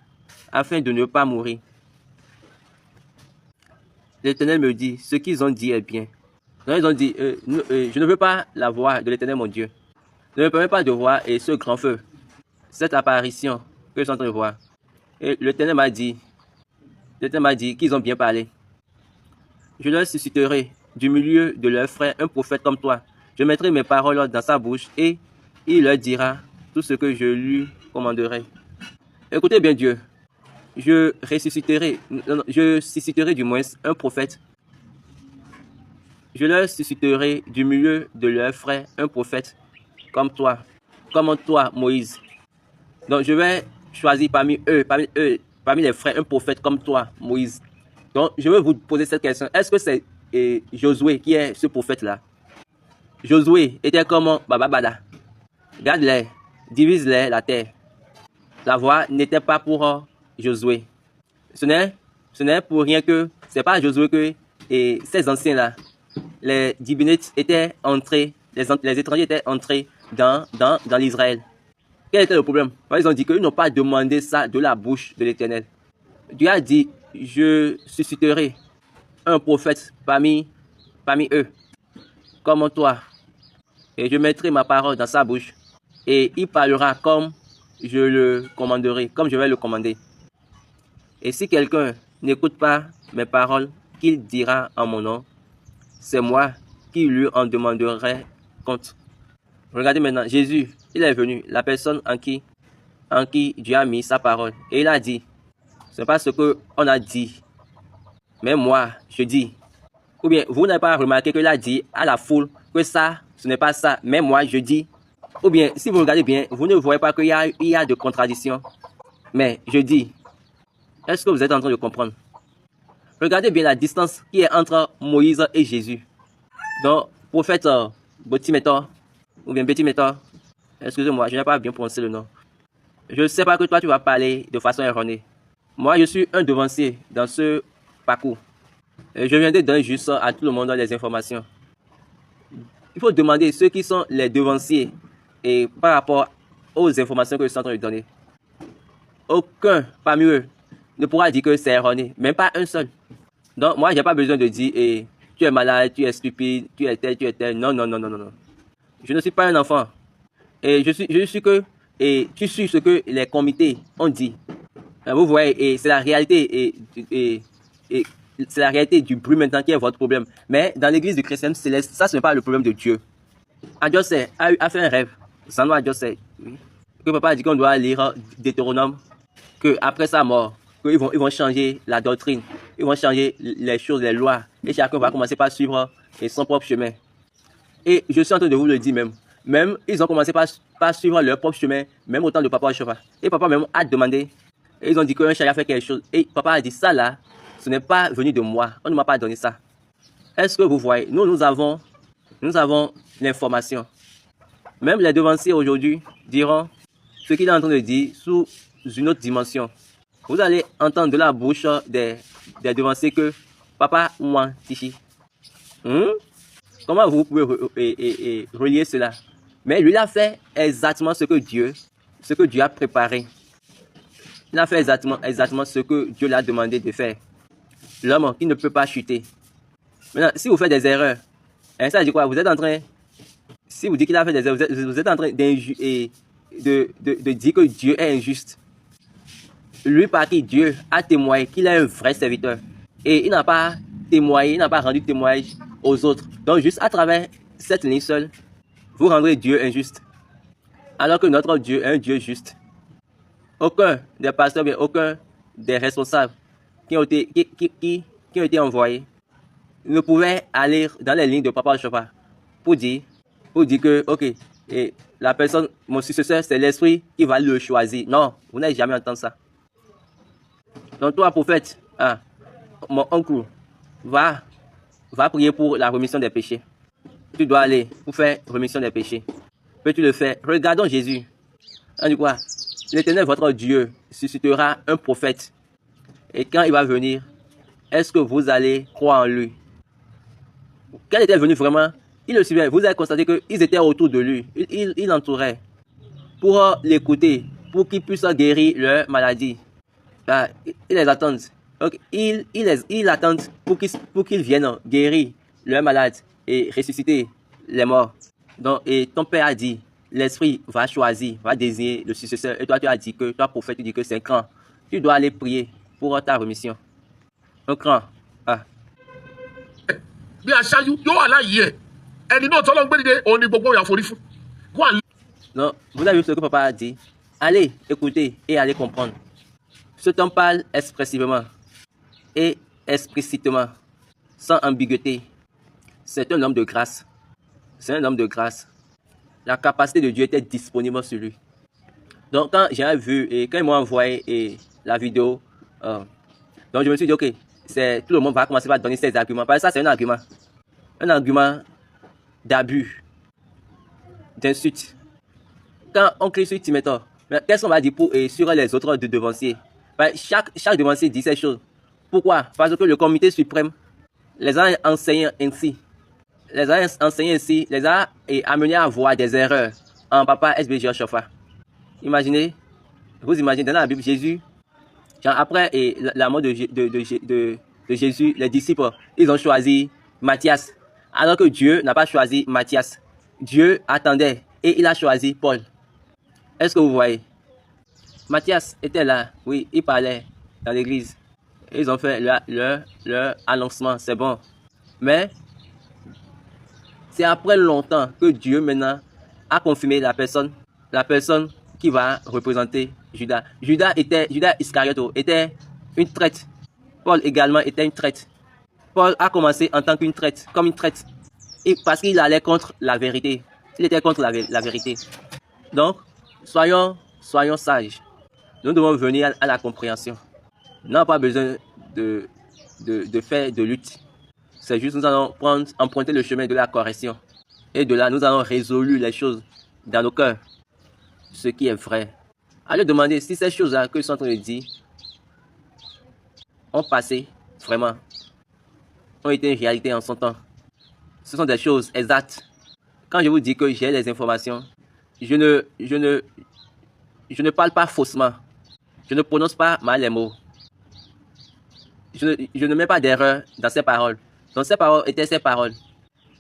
afin de ne pas mourir. L'Éternel me dit, ce qu'ils ont dit est bien. Donc ils ont dit, je ne veux pas la voix de l'Éternel mon Dieu. Ne me permets pas de voir ce grand feu, cette apparition que je suis en train de voir. Et l'Éternel m'a dit, L'Éternel m'a dit qu'ils ont bien parlé. Je leur susciterai du milieu de leurs frères un prophète comme toi. Je mettrai mes paroles dans sa bouche et il leur dira tout ce que je lui commanderai. Écoutez bien Dieu. Je susciterai du moins un prophète. Je leur susciterai du milieu de leurs frères un prophète comme toi Moïse. Donc je vais choisir parmi les frères un prophète comme toi Moïse. Donc je vais vous poser cette question. Est-ce que c'est Josué qui est ce prophète-là? Josué était comme Bababada. Garde-les, divise-les la terre. La voix n'était pas pour Josué. Ce n'est pour rien que c'est pas Josué que ces anciens-là, les Dibonites étaient entrés, les étrangers étaient entrés dans l'Israël. Quel était le problème? Ils ont dit qu'ils n'ont pas demandé ça de la bouche de l'Éternel. Dieu a dit, je susciterai un prophète parmi eux, comme toi. Et je mettrai ma parole dans sa bouche. Et il parlera comme je le commanderai, comme je vais le commander. Et si quelqu'un n'écoute pas mes paroles qu'il dira en mon nom, c'est moi qui lui en demanderai compte. Regardez maintenant, Jésus, il est venu, la personne en qui Dieu a mis sa parole. Et il a dit, ce n'est pas ce qu'on a dit, mais moi, je dis. Ou bien, vous n'avez pas remarqué qu'il a dit à la foule que ça, ce n'est pas ça, mais moi, je dis. Ou bien, si vous regardez bien, vous ne voyez pas qu'il y a de contradiction. Mais je dis, est-ce que vous êtes en train de comprendre? Regardez bien la distance qui est entre Moïse et Jésus. Donc, prophète Botimétor, ou bien Bétimétor, excusez-moi, je n'ai pas bien prononcé le nom. Je ne sais pas que toi, tu vas parler de façon erronée. Moi, je suis un devancier dans ce parcours. Et je viens de donner juste à tout le monde les informations. Il faut demander ceux qui sont les devanciers et par rapport aux informations que je suis en train de donner. Aucun parmi eux ne pourra dire que c'est erroné, même pas un seul. Donc, moi, je n'ai pas besoin de dire tu es malade, tu es stupide, tu es tel. Non. Je ne suis pas un enfant. Et je suis que tu suis ce que les comités ont dit. Vous voyez, et c'est la réalité c'est la réalité du bruit maintenant qui est votre problème. Mais dans l'église du chrétien céleste, ça ce n'est pas le problème de Dieu. Adjosé a fait un rêve. Sandro Adjosé, oui. Que papa a dit qu'on doit lire Deutéronome, que après sa mort, qu'ils vont changer la doctrine, ils vont changer les choses, les lois, et chacun va commencer par suivre son propre chemin. Et je suis en train de vous le dire même ils ont commencé par suivre leur propre chemin, même au temps de papa Ochofa. Et papa même a demandé, et ils ont dit qu'un chariot a fait quelque chose. Et papa a dit, ça là, ce n'est pas venu de moi, on ne m'a pas donné ça. Est-ce que vous voyez, nous avons l'information. Même les devanciers aujourd'hui diront ce qu'il est en train de dire sous une autre dimension. Vous allez entendre de la bouche des devanciers que papa moi tichi. Comment vous pouvez relier cela? Mais lui il a fait exactement ce que Dieu a préparé. Il a fait exactement ce que Dieu l'a demandé de faire. L'homme qui ne peut pas chuter. Maintenant, si vous faites des erreurs, ça veut dire quoi? Vous êtes en train, si vous dites qu'il a fait des erreurs, vous êtes en train de dire que Dieu est injuste. Lui par qui Dieu a témoigné qu'il est un vrai serviteur. Et il n'a pas témoigné, il n'a pas rendu témoignage aux autres. Donc juste à travers cette ligne seule, vous rendrez Dieu injuste. Alors que notre Dieu est un Dieu juste. Aucun des pasteurs, mais aucun des responsables qui ont été envoyés ne pouvait aller dans les lignes de Papa Ochofa pour dire que, ok, et la personne, mon successeur, c'est l'esprit qui va le choisir. Non, vous n'avez jamais entendu ça. Donc toi, prophète, mon oncle, va prier pour la rémission des péchés. Tu dois aller pour faire rémission des péchés. Peux-tu le faire? Regardons Jésus. On dit quoi? L'Éternel, votre Dieu, suscitera un prophète. Et quand il va venir, est-ce que vous allez croire en lui? Quand il était venu vraiment, il le suivait. Vous avez constaté qu'ils étaient autour de lui. Ils l'entouraient pour l'écouter, pour qu'il puisse guérir leur maladie. Ils les attendent. Donc, ils attendent pour qu'ils viennent guérir leurs malades et ressusciter les morts. Donc, et ton père a dit, l'esprit va choisir, va désigner le successeur. Et toi, tu as dit que, toi, prophète, tu dis que c'est quand tu dois aller prier pour ta rémission. un cran. Ah. bí aṣáájú yóò wà láàyè ẹ̀ ẹni náà tọ́lọ́ ń gbé dìde òun ni gbogbo ìyà forí fún. Go and Donc, vous avez vu ce que papa a dit. Allez écouter et allez comprendre. Cet homme parle expressivement et explicitement, sans ambiguïté. C'est un homme de grâce. C'est un homme de grâce. La capacité de Dieu était disponible sur lui. Donc, quand j'ai vu et quand ils m'ont envoyé la vidéo, donc je me suis dit, ok, tout le monde va commencer par donner ses arguments. Parce que ça, c'est un argument d'abus, d'insulte. Quand on crie sur Timétor, qu'est-ce qu'on va dire sur les autres devanciers? Chaque devancier dit ces choses. Pourquoi? Parce que le comité suprême les a enseignés ainsi. Les a amenés à voir des erreurs en papa SBG Chofa. Imaginez, vous imaginez dans la Bible, Jésus, après la mort de Jésus, les disciples, ils ont choisi Matthias. Alors que Dieu n'a pas choisi Matthias. Dieu attendait et il a choisi Paul. Est-ce que vous voyez? Matthias était là, oui, il parlait dans l'église. Ils ont fait leur annoncement, c'est bon. Mais c'est après longtemps que Dieu maintenant a confirmé la personne qui va représenter Judas. Judas Iscariote était une traite. Paul également était une traite. Paul a commencé en tant qu'une traite, comme une traite. Et parce qu'il allait contre la vérité. Il était contre la vérité. Donc, soyons sages. Nous devons venir à la compréhension. Nous n'avons pas besoin de faire de lutte. C'est juste nous allons emprunter le chemin de la correction. Et de là, nous allons résoudre les choses dans nos cœurs. Ce qui est vrai. Allez demander si ces choses-là que je suis en train de dire ont passé vraiment, ont été une réalité en son temps. Ce sont des choses exactes. Quand je vous dis que j'ai les informations, je ne parle pas faussement. Je ne prononce pas mal les mots. Je ne mets pas d'erreur dans ces paroles. Donc ces paroles étaient ses paroles.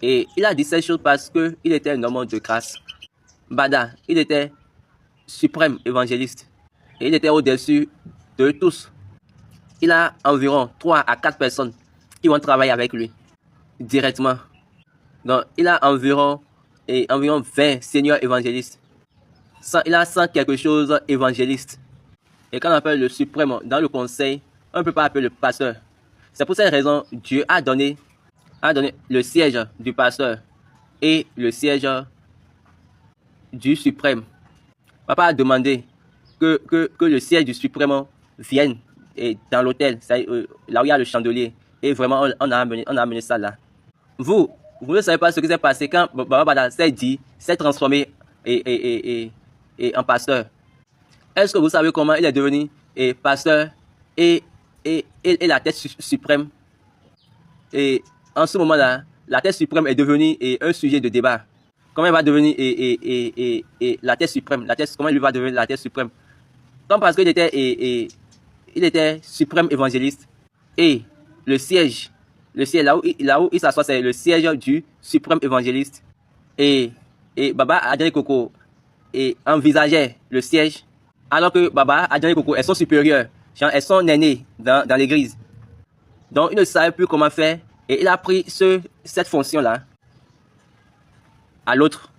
Et il a dit ces choses parce qu'il était un homme de grâce. Bada, il était suprême évangéliste. Et il était au-dessus de tous. Il a environ 3 à 4 personnes qui vont travailler avec lui directement. Donc il a environ 20 seigneurs évangélistes. Il a 100 quelque chose évangélistes. Et quand on appelle le suprême dans le conseil, on ne peut pas appeler le pasteur. C'est pour cette raison que Dieu a donné le siège du pasteur et le siège du suprême. Papa a demandé que le siège du suprême vienne dans l'hôtel, là où il y a le chandelier. Et vraiment, on a amené ça là. Vous ne savez pas ce qui s'est passé quand Baba Bada s'est transformé en pasteur. Est-ce que vous savez comment il est devenu pasteur et la tête suprême? Et en ce moment-là, la tête suprême est devenue un sujet de débat. Comment il va devenir la tête suprême? Comment il va devenir la tête suprême? Donc parce qu'il était suprême évangéliste. Et le siège là où il s'assoit, c'est le siège du suprême évangéliste. Et Baba Adjani Koko envisageait le siège, alors que Baba Adjani Koko est son supérieur, est son aîné dans l'église. Donc il ne savait plus comment faire et il a pris cette fonction-là à l'autre.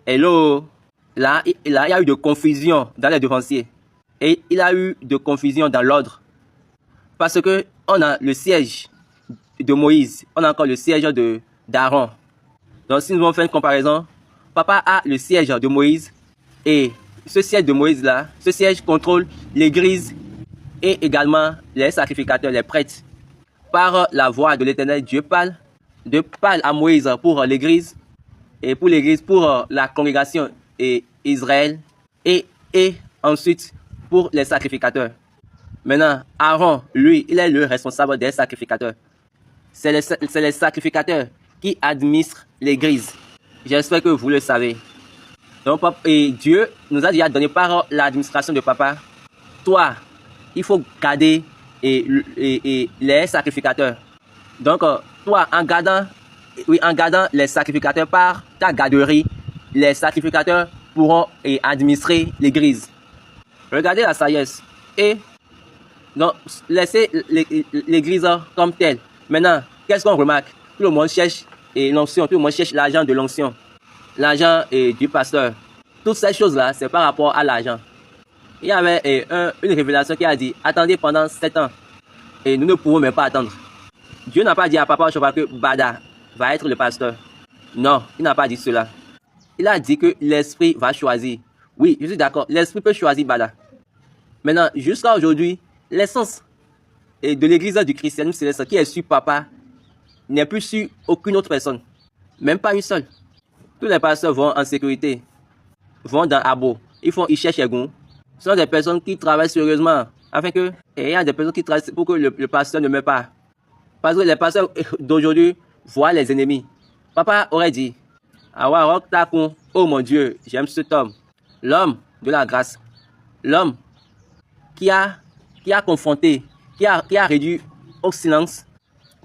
Et là, il y a eu de confusion dans les devanciers. Et il y a eu de confusion dans l'ordre. Parce que on a le siège de Moïse, on a encore le siège d'Aaron. Donc si nous allons faire une comparaison, papa a le siège de Moïse et ce siège de Moïse là, ce siège contrôle l'église et également les sacrificateurs, les prêtres. Par la voix de l'Éternel, Dieu parle à Moïse pour l'église et pour la congrégation et Israël et ensuite pour les sacrificateurs. Maintenant, Aaron, lui, il est le responsable des sacrificateurs. C'est les sacrificateurs qui administrent l'église. J'espère que vous le savez. Donc, et Dieu nous a déjà donné par l'administration de papa. Toi, il faut garder les sacrificateurs. Donc, toi, en gardant les sacrificateurs par ta garderie, les sacrificateurs pourront administrer l'église. Regardez la sagesse. Et Donc, laissez l'église comme telle. Maintenant, qu'est-ce qu'on remarque? Tout le monde cherche l'onction, tout le monde cherche l'argent de l'onction, l'argent du pasteur. Toutes ces choses-là, c'est par rapport à l'argent. Il y avait une révélation qui a dit, attendez pendant 7 ans. Et nous ne pouvons même pas attendre. Dieu n'a pas dit à Papa Oshofa que Bada va être le pasteur. Non, il n'a pas dit cela. Il a dit que l'esprit va choisir. Oui, je suis d'accord, l'esprit peut choisir Bada. Maintenant, jusqu'à aujourd'hui, l'essence de l'église du christianisme céleste qui est sur Papa n'est plus sur aucune autre personne. Même pas une seule. Tous les pasteurs vont en sécurité, vont dans Abo, ils cherchent les goûts. Ce sont des personnes qui travaillent sérieusement afin que, et il y a des personnes qui travaillent pour que le pasteur ne meure pas. Parce que les pasteurs d'aujourd'hui voient les ennemis. Papa aurait dit, oh mon Dieu, j'aime cet homme. L'homme de la grâce. L'homme qui a confronté, qui a réduit au silence,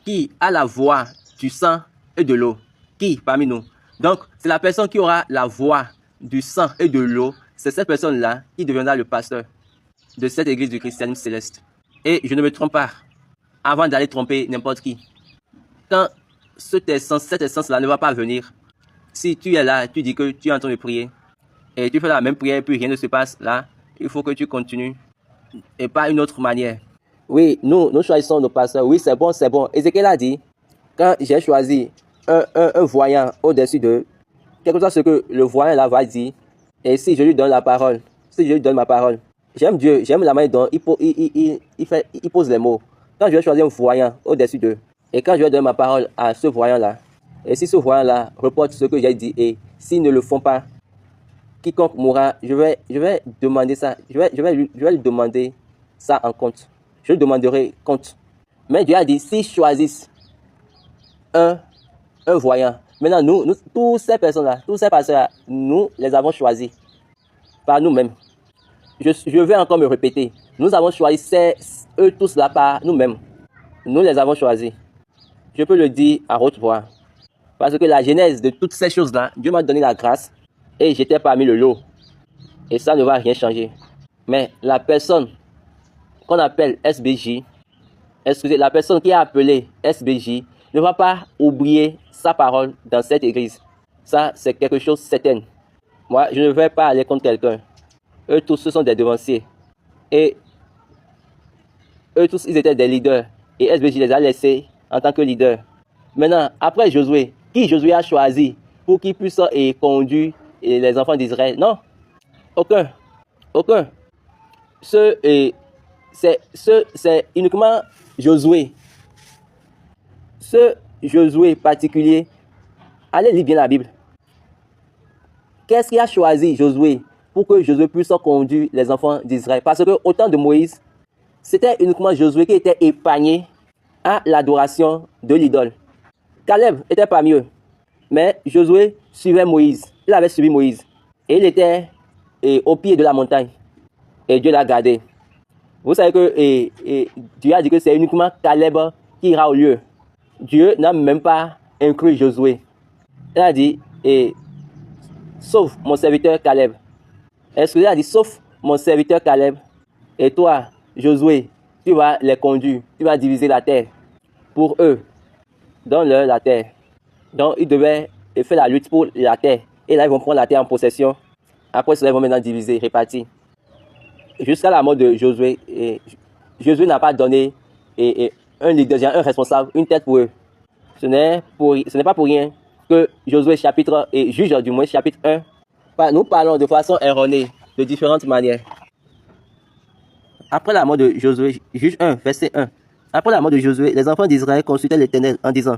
qui a la voix du sang et de l'eau. Qui parmi nous? Donc, c'est la personne qui aura la voix du sang et de l'eau. C'est cette personne-là qui deviendra le pasteur de cette église du christianisme céleste. Et je ne me trompe pas, avant d'aller tromper n'importe qui. Quand cette essence-là ne va pas venir, si tu es là, tu dis que tu es en train de prier, et tu fais la même prière et puis rien ne se passe, là, il faut que tu continues, et pas une autre manière. Oui, nous choisissons nos pasteurs. Oui, c'est bon, c'est bon. Ézéchiel a dit, quand j'ai choisi un voyant au-dessus d'eux, quelque chose ce que le voyant là va dire, et si je lui donne la parole, si je lui donne ma parole, j'aime Dieu, j'aime la manière dont il pose les mots. Quand je vais choisir un voyant au-dessus d'eux, et quand je vais donner ma parole à ce voyant-là, et si ce voyant-là reporte ce que j'ai dit, et s'ils ne le font pas, quiconque mourra, je vais demander ça, je vais lui demander ça en compte. Je lui demanderai compte. Mais Dieu a dit, s'ils choisissent un voyant, maintenant nous tous ces personnes-là, tous ces pasteurs-là, nous les avons choisis par nous-mêmes. Je vais encore me répéter, nous avons choisi eux tous là par nous-mêmes. Nous les avons choisis. Je peux le dire à haute voix. Parce que la genèse de toutes ces choses-là, Dieu m'a donné la grâce et j'étais parmi le lot. Et ça ne va rien changer. Mais la personne qu'on appelle SBJ, excusez, la personne qui a appelé SBJ ne va pas oublier sa parole dans cette église. Ça, c'est quelque chose de certain. Moi, je ne vais pas aller contre quelqu'un. Eux tous, ce sont des devanciers. Et eux tous, ils étaient des leaders. Et SBJ les a laissés en tant que leaders. Maintenant, après Josué, qui Josué a choisi pour qu'il puisse conduire les enfants d'Israël? Non, aucun. Aucun. C'est uniquement Josué. Ce Josué particulier, allez lire bien la Bible. Qu'est-ce qui a choisi Josué pour que Josué puisse conduire les enfants d'Israël? Parce que au temps de Moïse, c'était uniquement Josué qui était épargné à l'adoration de l'idole. Caleb était parmi eux, mais Josué suivait Moïse. Il avait suivi Moïse. Et il était au pied de la montagne. Et Dieu l'a gardé. Vous savez que Dieu a dit que c'est uniquement Caleb qui ira au lieu. Dieu n'a même pas inclus Josué. Il a dit, sauf mon serviteur Caleb. Est-ce qu'il a dit, sauf mon serviteur Caleb? Et toi, Josué, tu vas les conduire. Tu vas diviser la terre. Pour eux, donne-leur la terre. Donc, ils devaient faire la lutte pour la terre. Et là, ils vont prendre la terre en possession. Après cela, ils vont maintenant diviser, répartir. Jusqu'à la mort de Josué, Josué n'a pas donné un leader, un responsable, une tête pour eux. Ce n'est pas pour rien que Josué chapitre, et Juge du moins chapitre 1, nous parlons de façon erronée, de différentes manières. Après la mort de Josué, Juge 1, verset 1. Après la mort de Josué, les enfants d'Israël consultaient l'Éternel en disant,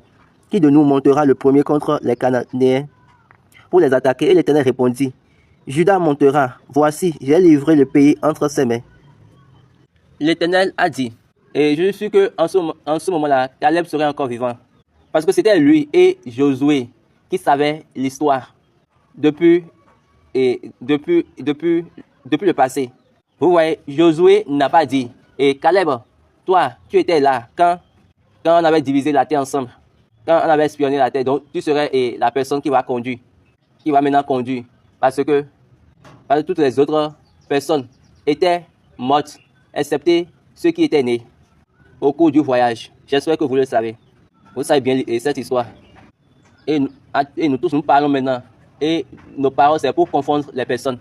qui de nous montera le premier contre les Cananéens pour les attaquer? Et l'Éternel répondit, Judas montera, voici, j'ai livré le pays entre ses mains. L'Éternel a dit, et je suis que en ce moment-là, Caleb serait encore vivant. Parce que c'était lui et Josué qui savaient l'histoire depuis le passé. Vous voyez, Josué n'a pas dit, et Caleb, toi, tu étais là quand on avait divisé la terre ensemble, quand on avait espionné la terre, donc tu serais la personne qui va conduire, qui va maintenant conduire, parce que toutes les autres personnes étaient mortes, excepté ceux qui étaient nés au cours du voyage. J'espère que vous le savez. Vous savez bien cette histoire. Et nous tous, nous parlons maintenant. Et nos paroles, c'est pour confondre les personnes.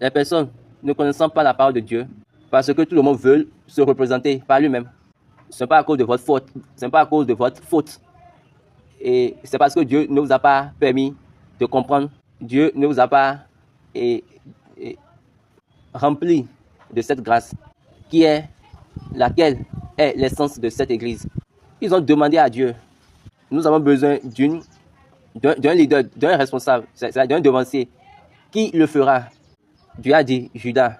Les personnes ne connaissant pas la parole de Dieu, parce que tout le monde veut se représenter par lui-même. Ce n'est pas à cause de votre faute. Ce n'est pas à cause de votre faute. Et c'est parce que Dieu ne vous a pas permis de comprendre. Dieu ne vous a pas rempli de cette grâce, qui est laquelle est l'essence de cette église. Ils ont demandé à Dieu. Nous avons besoin d'un leader, d'un responsable, d'un devancier. Qui le fera? Dieu a dit Judas.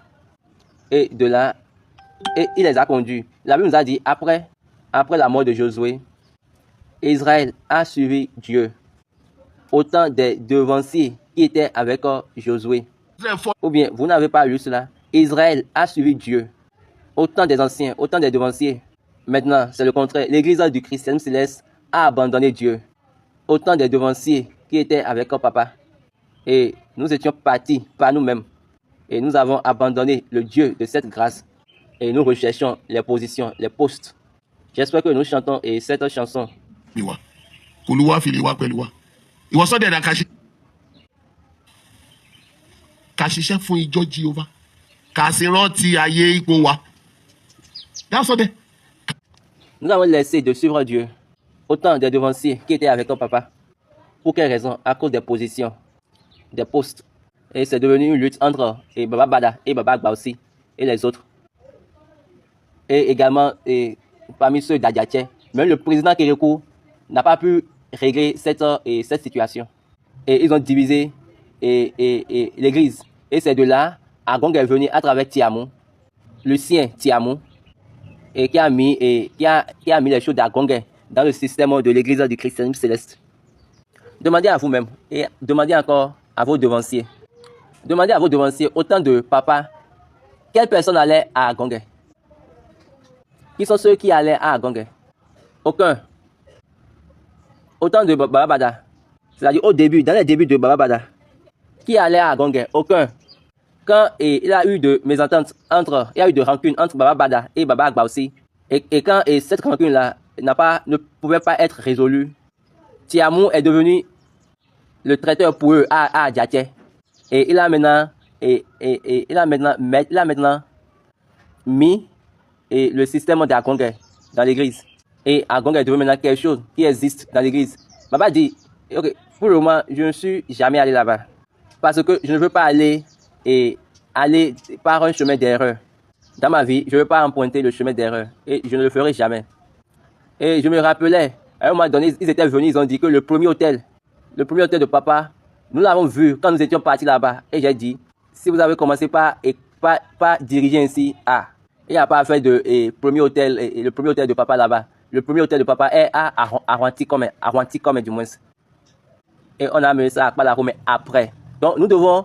Et de là, et il les a conduits. La Bible nous a dit, après la mort de Josué, Israël a suivi Dieu. Autant des devanciers qui étaient avec Josué. Ou bien, vous n'avez pas lu cela. Israël a suivi Dieu. Autant des anciens, autant des devanciers. Maintenant, c'est le contraire. L'église du christianisme céleste a abandonné Dieu. Autant des devanciers qui étaient avec papa. Et nous étions partis par nous-mêmes. Et nous avons abandonné le Dieu de cette grâce. Et nous recherchons les positions, les postes. J'espère que nous chantons cette chanson. Nous avons laissé de suivre Dieu. Autant des devanciers qui étaient avec papa. Pour quelle raison? À cause des positions, des postes. Et c'est devenu une lutte entre Baba Bada et Baba Agba aussi, et les autres. Et également, parmi ceux d'Adiaché, même le président Kérékou n'a pas pu régler cette situation. Et ils ont divisé l'église. Et c'est de là, Agong est venu à travers Tiamou, le sien Tiamou, et qui a mis les choses d'Agong dans le système de l'église du christianisme céleste. Demandez à vous-même et demandez encore à vos devanciers. Demandez à vos devanciers, autant de papa, quelle personne allait à Agong? Qui sont ceux qui allaient à Agong? Aucun. Autant de Baba Bada. C'est-à-dire au début, dans les débuts de Baba Bada. Qui allait à Agong? Aucun. Quand il y a eu de mésententes il y a eu de rancune entre Baba Bada et Baba Agba aussi. Et quand cette rancune-là ne pouvait pas être résolue, Tiamou est devenu le traiteur pour eux à Adiaché. Et il a maintenant mis le système d'Agong dans l'église. Et Agong est devenu maintenant quelque chose qui existe dans l'église. Baba dit, ok, pour le moment, je ne suis jamais allé là-bas. Parce que je ne veux pas aller par un chemin d'erreur. Dans ma vie, je ne veux pas emprunter le chemin d'erreur. Et je ne le ferai jamais. Et je me rappelais, à un moment donné, ils étaient venus, ils ont dit que le premier hôtel de papa, nous l'avons vu quand nous étions partis là-bas. Et j'ai dit, si vous avez commencé par diriger ainsi, il n'y a pas à faire de premier hôtel, le premier hôtel de papa là-bas. Le premier hôtel de papa est à Arwanti du moins. Et on a amené ça à Palarou, après. Donc nous devons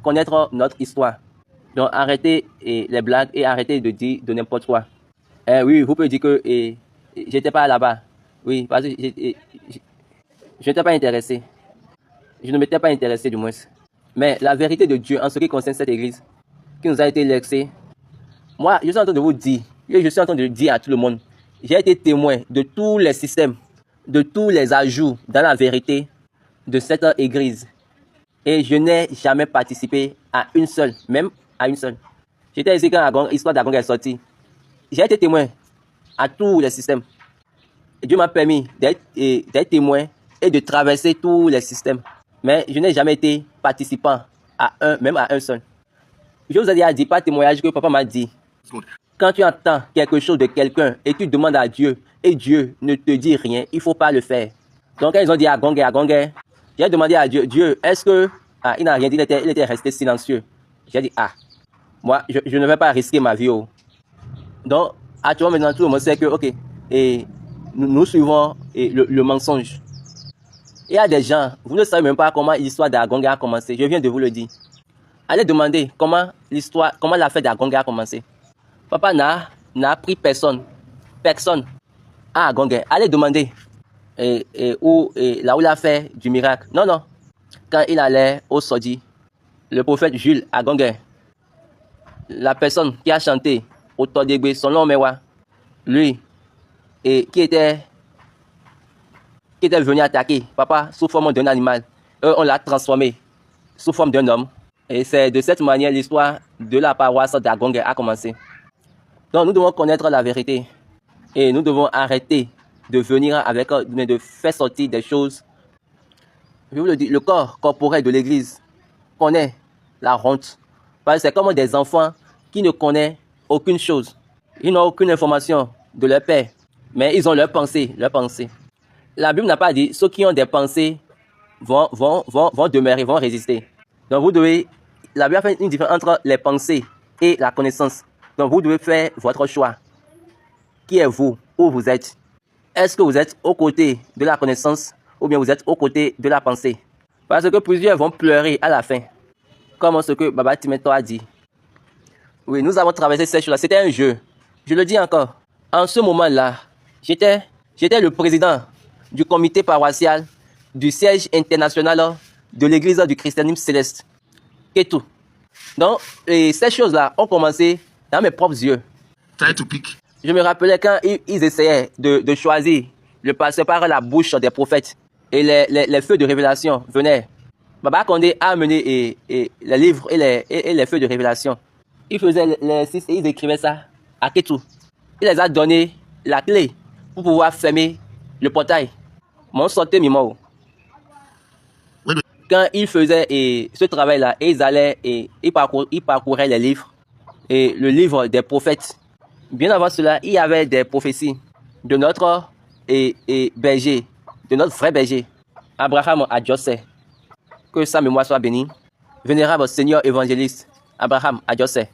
connaître notre histoire. Donc arrêtez les blagues et arrêtez de dire de n'importe quoi. Oui, vous pouvez dire que j'étais pas là-bas. Oui, parce que je n'étais pas intéressé. Je ne m'étais pas intéressé du moins. Mais la vérité de Dieu en ce qui concerne cette église, qui nous a été laissée, moi, je suis en train de vous dire, je suis en train de dire à tout le monde, j'ai été témoin de tous les systèmes, de tous les ajouts dans la vérité de cette église. Et je n'ai jamais participé à une seule, même à une seule. J'étais ici quand l'histoire d'Agong est sortie. J'ai été témoin à tous les systèmes. Et Dieu m'a permis d'être témoin et de traverser tous les systèmes. Mais je n'ai jamais été participant même à un seul. Je vous ai déjà dit par témoignage que papa m'a dit. Quand tu entends quelque chose de quelqu'un et tu demandes à Dieu et Dieu ne te dit rien, il ne faut pas le faire. Donc quand ils ont dit à Agong, j'ai demandé à Dieu, est-ce que... il n'a rien dit, il était resté silencieux. J'ai dit, moi, je ne vais pas risquer ma vie. Donc, actuellement, maintenant, tout le monde sait que, ok, nous suivons le mensonge. Il y a des gens, vous ne savez même pas comment l'histoire d'Agong a commencé. Je viens de vous le dire. Allez demander comment l'affaire d'Agong a commencé. Papa n'a pris personne à Agong. Allez demander là où il a fait du miracle. Non. Quand il allait au Sodi, le prophète Jules Agong, la personne qui a chanté au Todégbé, son nom Mewa, lui, et qui était venu attaquer papa sous forme d'un animal. On l'a transformé sous forme d'un homme. Et c'est de cette manière l'histoire de la paroisse d'Agongue a commencé. Donc nous devons connaître la vérité. Et nous devons arrêter de venir avec, de faire sortir des choses. Je vous le dis, le corps corporel de l'Église connaît la honte. Parce que c'est comme des enfants qui ne connaissent aucune chose. Ils n'ont aucune information de leur père. Mais ils ont leur pensée, La Bible n'a pas dit ceux qui ont des pensées vont demeurer, vont résister. Donc vous devez, la Bible a fait une différence entre les pensées et la connaissance. Donc vous devez faire votre choix. Qui est vous? Où vous êtes? Est-ce que vous êtes aux côtés de la connaissance ou bien vous êtes aux côtés de la pensée? Parce que plusieurs vont pleurer à la fin. Comme ce que Baba Timeto a dit. Oui, nous avons traversé ces choses-là. C'était un jeu. Je le dis encore. En ce moment-là, j'étais le président du comité paroissial du siège international de l'église du christianisme céleste. Et tout. Donc, ces choses-là ont commencé dans mes propres yeux. Try to pick. Je me rappelais quand ils essayaient de choisir le pasteur par la bouche des prophètes et les feux de révélation venaient. Baba Condé a amené les livres et les feux de révélation. Ils faisaient les 6 et ils écrivaient ça à Ketou. Il les a donné la clé pour pouvoir fermer le portail. Mon sortait mimo. Quand ils faisaient ce travail-là, ils allaient et ils parcouraient les livres et le livre des prophètes. Bien avant cela, il y avait des prophéties de notre berger, de notre vrai berger, Abraham Adjose. Que sa mémoire soit bénie. Vénérable Seigneur évangéliste, Abraham Adjose.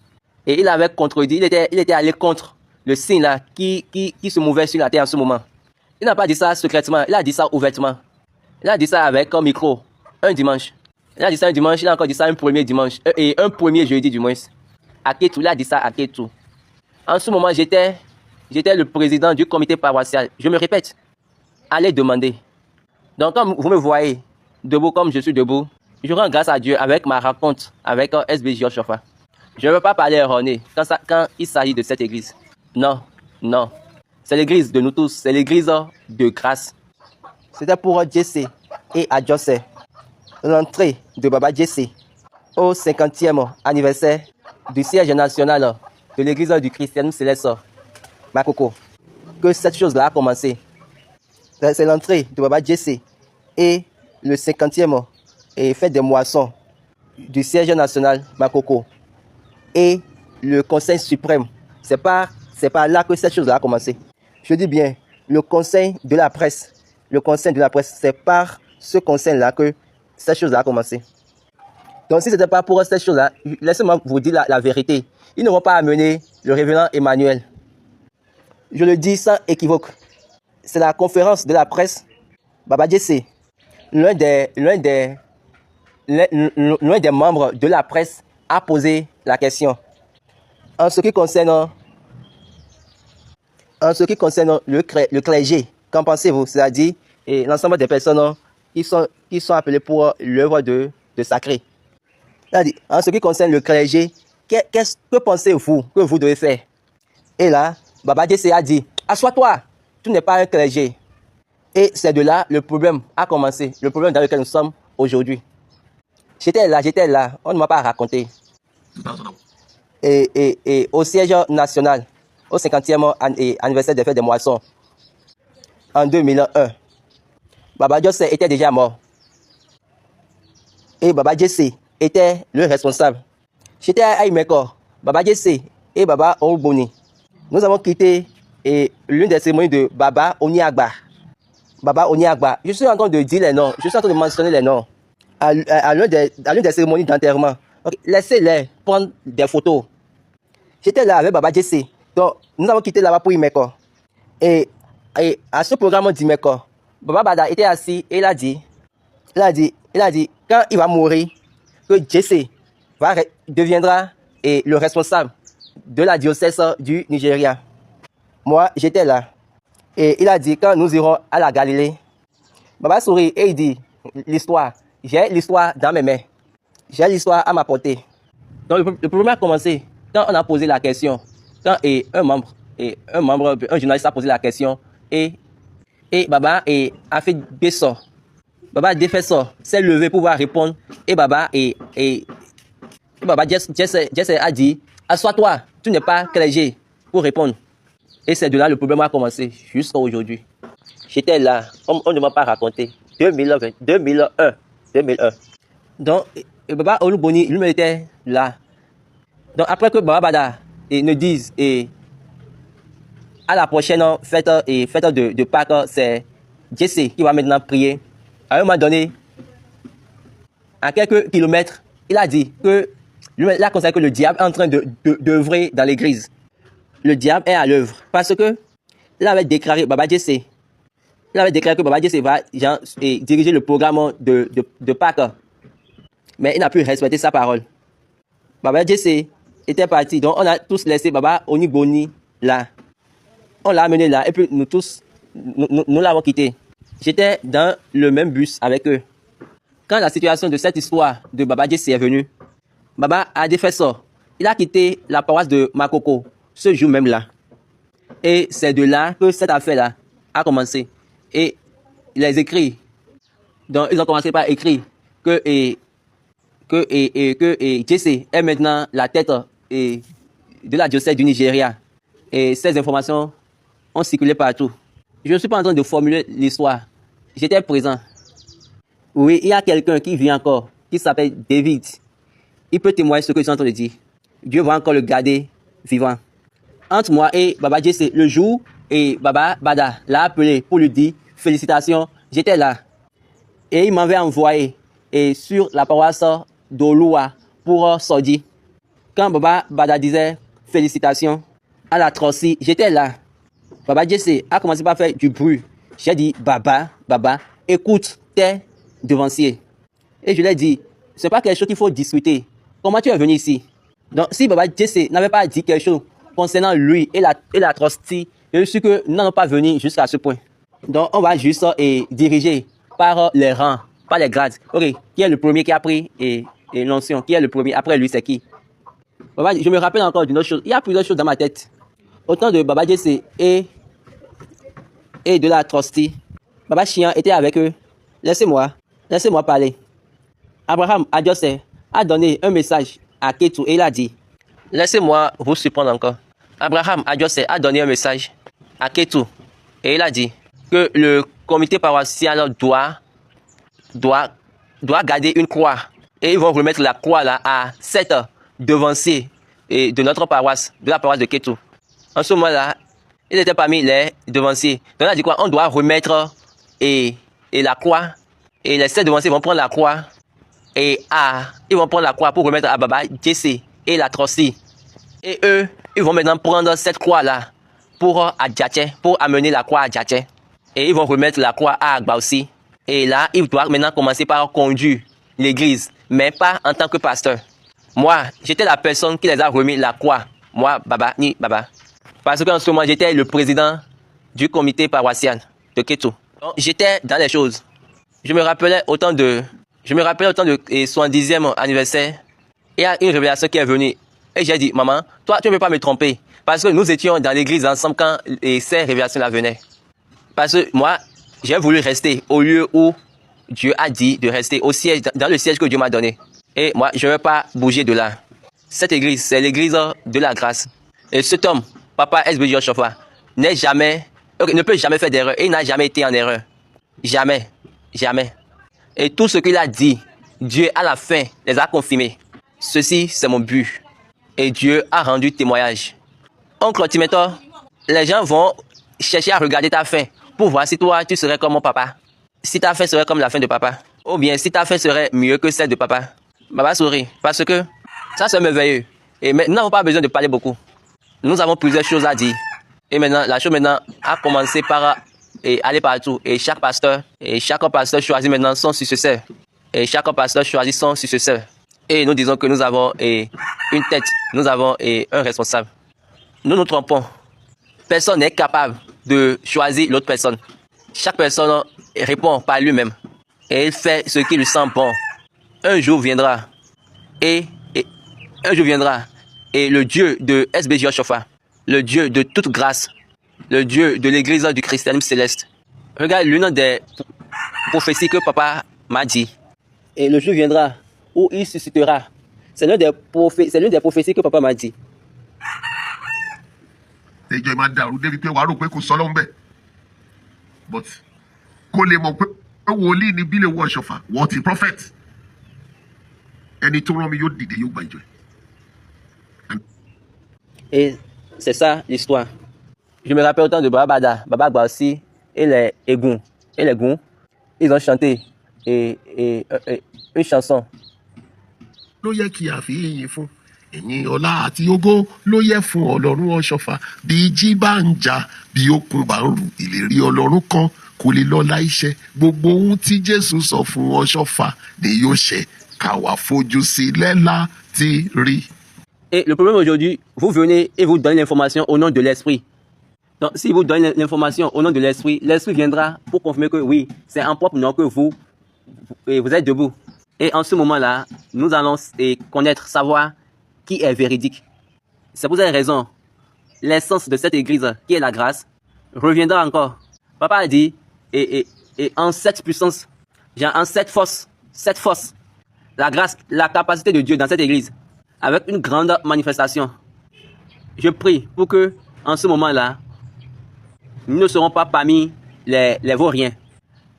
Et il avait contredit, il était allé contre le signe là qui se mouvait sur la terre en ce moment. Il n'a pas dit ça secrètement, il a dit ça ouvertement. Il a dit ça avec un micro, un dimanche. Il a dit ça un dimanche, il a encore dit ça un premier dimanche, et un premier jeudi du moins. À Ketou, il a dit ça à Ketou. En ce moment, j'étais le président du comité paroissial. Je me répète, allez demander. Donc, comme vous me voyez, debout comme je suis debout, je rends grâce à Dieu avec ma rencontre avec SBJ Oshofa. Je ne veux pas parler erroné quand il s'agit de cette église. Non, non. C'est l'église de nous tous, c'est l'église de grâce. C'était pour Jesse et Adjose, l'entrée de Baba Jesse au 50e anniversaire du siège national de l'église du christianisme céleste Makoko. Que cette chose-là a commencé. C'est l'entrée de Baba Jesse et le 50e fête des moissons du siège national Makoko et le conseil suprême. C'est par là que cette chose-là a commencé. Je dis bien, le conseil de la presse. Le conseil de la presse, c'est par ce conseil-là que cette chose-là a commencé. Donc si ce n'était pas pour cette chose-là, laissez-moi vous dire la vérité. Ils ne vont pas amener le révérend Emmanuel. Je le dis sans équivoque. C'est la conférence de la presse. Baba Jesse, l'un des membres de la presse a posé la question. En ce qui concerne le clergé, qu'en pensez-vous? C'est-à-dire l'ensemble des personnes qui sont appelées pour l'œuvre de sacré. C'est-à-dire, en ce qui concerne le clergé, que pensez-vous que vous devez faire? Et là, Baba Jesse a dit, assois-toi, tu n'es pas un clergé. Et c'est de là le problème a commencé, le problème dans lequel nous sommes aujourd'hui. J'étais là, on ne m'a pas raconté. Et au siège national, au 50e anniversaire des fêtes des moissons, en 2001, Baba Jesse était déjà mort. Et Baba Jesse était le responsable. J'étais à Imeko, Baba Jesse et Baba Ouboni. Nous avons quitté l'une des cérémonies de Baba Oniagba. Baba Oniagba. Je suis en train de dire les noms, je suis en train de mentionner les noms. À l'une des cérémonies d'enterrement. Okay. Laissez-les prendre des photos. J'étais là avec Baba Jesse. Donc, nous avons quitté là-bas pour Imeko. Et à ce programme d'Imeko, Baba Bada était assis et il a dit, quand il va mourir, que Jesse deviendra le responsable de la diocèse du Nigeria. Moi, j'étais là. Et il a dit, quand nous irons à la Galilée, Baba sourit et il dit, l'histoire, j'ai l'histoire dans mes mains. J'ai l'histoire à ma portée. Donc le problème a commencé. quand on a posé la question, quand un journaliste a posé la question, et Baba a fait des sorts. Baba a défait ça, s'est levé pour pouvoir répondre, et Baba Jesse a dit, assois-toi, tu n'es pas clergé pour répondre. Et c'est de là le problème a commencé jusqu'à aujourd'hui. J'étais là, on ne m'a pas raconté. 2001. Donc, Baba Oluboni, lui-même était là. Donc, après que Baba Bada ne dise, à la prochaine fête de Pâques, c'est Jesse qui va maintenant prier. À un moment donné, à quelques kilomètres, il a dit que il a constaté que le diable est en train d'œuvrer dans l'église. Le diable est à l'œuvre parce que il avait déclaré Baba Jesse. Il avait déclaré que Baba Jesse va diriger le programme de Pâques. Mais il n'a pu respecter sa parole. Baba Jesse était parti. Donc on a tous laissé Baba Oniboni là. On l'a amené là et puis nous tous, nous l'avons quitté. J'étais dans le même bus avec eux. Quand la situation de cette histoire de Baba Jesse est venue, Baba a défait ça. Il a quitté la paroisse de Makoko ce jour même là. Et c'est de là que cette affaire-là a commencé. Et les écrits, donc ils ont commencé par écrire que Jesse est maintenant la tête de la diocèse du Nigeria. Et ces informations ont circulé partout. Je ne suis pas en train de formuler l'histoire. J'étais présent. Oui, il y a quelqu'un qui vit encore, qui s'appelle David. Il peut témoigner ce que je suis en train de dire. Dieu va encore le garder vivant. Entre moi et Baba Jesse, le jour, et Baba Bada l'a appelé pour lui dire félicitations, j'étais là. Et il m'avait envoyé sur la paroisse d'Olua pour Sodi. Quand Baba Bada disait félicitations à la Trossi, j'étais là. Baba Jesse a commencé par faire du bruit. J'ai dit, Baba, écoute tes devanciers. Et je lui ai dit, c'est pas quelque chose qu'il faut discuter. Comment tu es venu ici? Donc, si Baba Jesse n'avait pas dit quelque chose concernant lui et la Trossi, je suis que nous n'allons pas venir jusqu'à ce point. Donc, on va juste diriger par les rangs, par les grades. Ok, qui est le premier qui a pris l'onction? Qui est le premier? Après lui, c'est qui? Baba, je me rappelle encore d'une autre chose. Il y a plusieurs choses dans ma tête. Autant de Baba Jesse et de la Trossi. Baba Chian était avec eux. Laissez-moi parler. Abraham Adiosé a donné un message à Ketu et il a dit, laissez-moi vous surprendre encore. Abraham Adiosé a donné un message à Ketu et il a dit que le comité paroissial doit garder une croix et ils vont remettre la croix là à 7 devanciers de notre paroisse, de la paroisse de Ketu. En ce moment-là, il était parmi les devanciers. Donc on a dit quoi? On doit remettre la croix et les 7 devanciers vont prendre la croix ils vont prendre la croix pour remettre à Baba Jesse et la Trossi. Et eux, ils vont maintenant prendre cette croix-là pour amener la croix à Djatché. Et ils vont remettre la croix à Agba aussi. Et là, ils doivent maintenant commencer par conduire l'église, mais pas en tant que pasteur. Moi, j'étais la personne qui les a remis la croix. Moi, Baba. Parce qu'en ce moment, j'étais le président du comité paroissial de Ketu. Donc, j'étais dans les choses. Je me rappelais autant de son 10e anniversaire. Il y a une révélation qui est venue. Et j'ai dit, maman, toi, tu ne peux pas me tromper. Parce que nous étions dans l'église ensemble quand ces révélations-là venaient. Parce que moi, j'ai voulu rester au lieu où Dieu a dit de rester, au siège, dans le siège que Dieu m'a donné. Et moi, je ne vais pas bouger de là. Cette église, c'est l'église de la grâce. Et cet homme, Papa S.B. Joshua, ne peut jamais faire d'erreur. Et il n'a jamais été en erreur. Jamais. Et tout ce qu'il a dit, Dieu à la fin les a confirmés. Ceci, c'est mon but. Et Dieu a rendu témoignage. Oncle Timétor, les gens vont chercher à regarder ta fin pour voir si toi, tu serais comme mon papa. Si ta fin serait comme la fin de papa. Ou bien si ta fin serait mieux que celle de papa. Baba sourit. Parce que ça, c'est merveilleux. Et nous n'avons pas besoin de parler beaucoup. Nous avons plusieurs choses à dire. Et maintenant, la chose maintenant a commencé par aller partout. Et chaque pasteur choisit maintenant son successeur. Et chaque pasteur choisit son successeur. Et nous disons que nous avons une tête. Nous avons un responsable. Nous nous trompons. Personne n'est capable de choisir l'autre personne. Chaque personne répond par lui-même. Et il fait ce qui lui semble bon. Un jour viendra. Et un jour viendra. Et le Dieu de SBJ Oshofa, le Dieu de toute grâce, le Dieu de l'église du christianisme céleste. Regarde l'une des prophéties que papa m'a dit. Et le jour viendra où il suscitera. C'est l'une des prophéties que papa m'a dit. ìjọ máa dàrú débi pé wàá rò pé kò sọ lọ́hùn bẹ́ẹ̀ but kó lè mọ̀ pé wòlíì ni Bílẹ̀ owó Ọ̀ṣọ́fà wọ́n ti prophet ẹni tó rán mi yóò dìde yóò gba ìjọ ẹ̀. Et c'est ça l'histoire. Je me rappelle autant de Baba Bada, Baba Gbaosi et les Egun. Et les Gun, ils ont chanté une chanson. ló yẹ kí a fi yìnyín fún ìyìn ọlá àti ògo ló yẹ fún Ọlọ́run Ọ̀ṣọ́fà bí jí bá ń jà bí òkun bá ń rù ìlérí Ọlọ́run kan kò lè lọ láìṣẹ gbogbo ohun tí Jésù sọ fún Ọ̀ṣọ́fà ni yóò ṣẹ ká wá fojú sílẹ̀ láti rí. Et le problème aujourd'hui, vous venez et vous donnez l'information au nom de l'esprit. Donc, si vous donnez l'information au nom de l'esprit, l'esprit viendra pour confirmer que oui, c'est en propre nom que vous êtes debout. Et en ce moment-là, nous allons connaître, savoir qui est véridique. C'est pour cette raison, l'essence de cette église, qui est la grâce, reviendra encore. Papa a dit, et en cette puissance, en cette force, la grâce, la capacité de Dieu dans cette église, avec une grande manifestation. Je prie pour que, en ce moment-là, nous ne serons pas parmi les vauriens.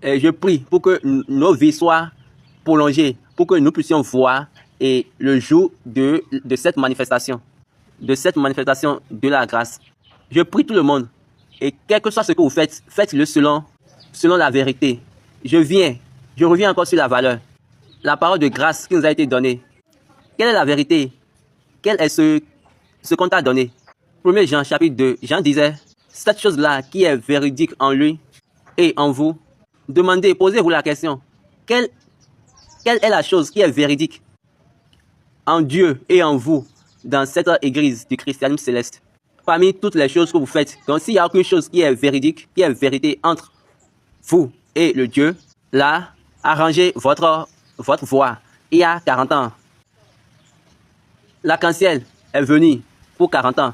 Et je prie pour que nos vies soient prolongées, pour que nous puissions voir le jour de cette manifestation, de la grâce. Je prie tout le monde, et quel que soit ce que vous faites, faites-le selon la vérité. Je reviens encore sur la valeur, la parole de grâce qui nous a été donnée. Quelle est la vérité? Quel est ce qu'on t'a donné? 1 Jean chapitre 2, Jean disait, cette chose-là qui est véridique en lui et en vous, demandez, posez-vous la question, quelle est la chose qui est véridique en Dieu et en vous dans cette église du christianisme céleste? Parmi toutes les choses que vous faites, donc s'il n'y a aucune chose qui est véridique, qui est vérité entre vous et le Dieu, là, arrangez votre voie. Il y a 40 ans, l'arc-en-ciel est venu pour 40 ans.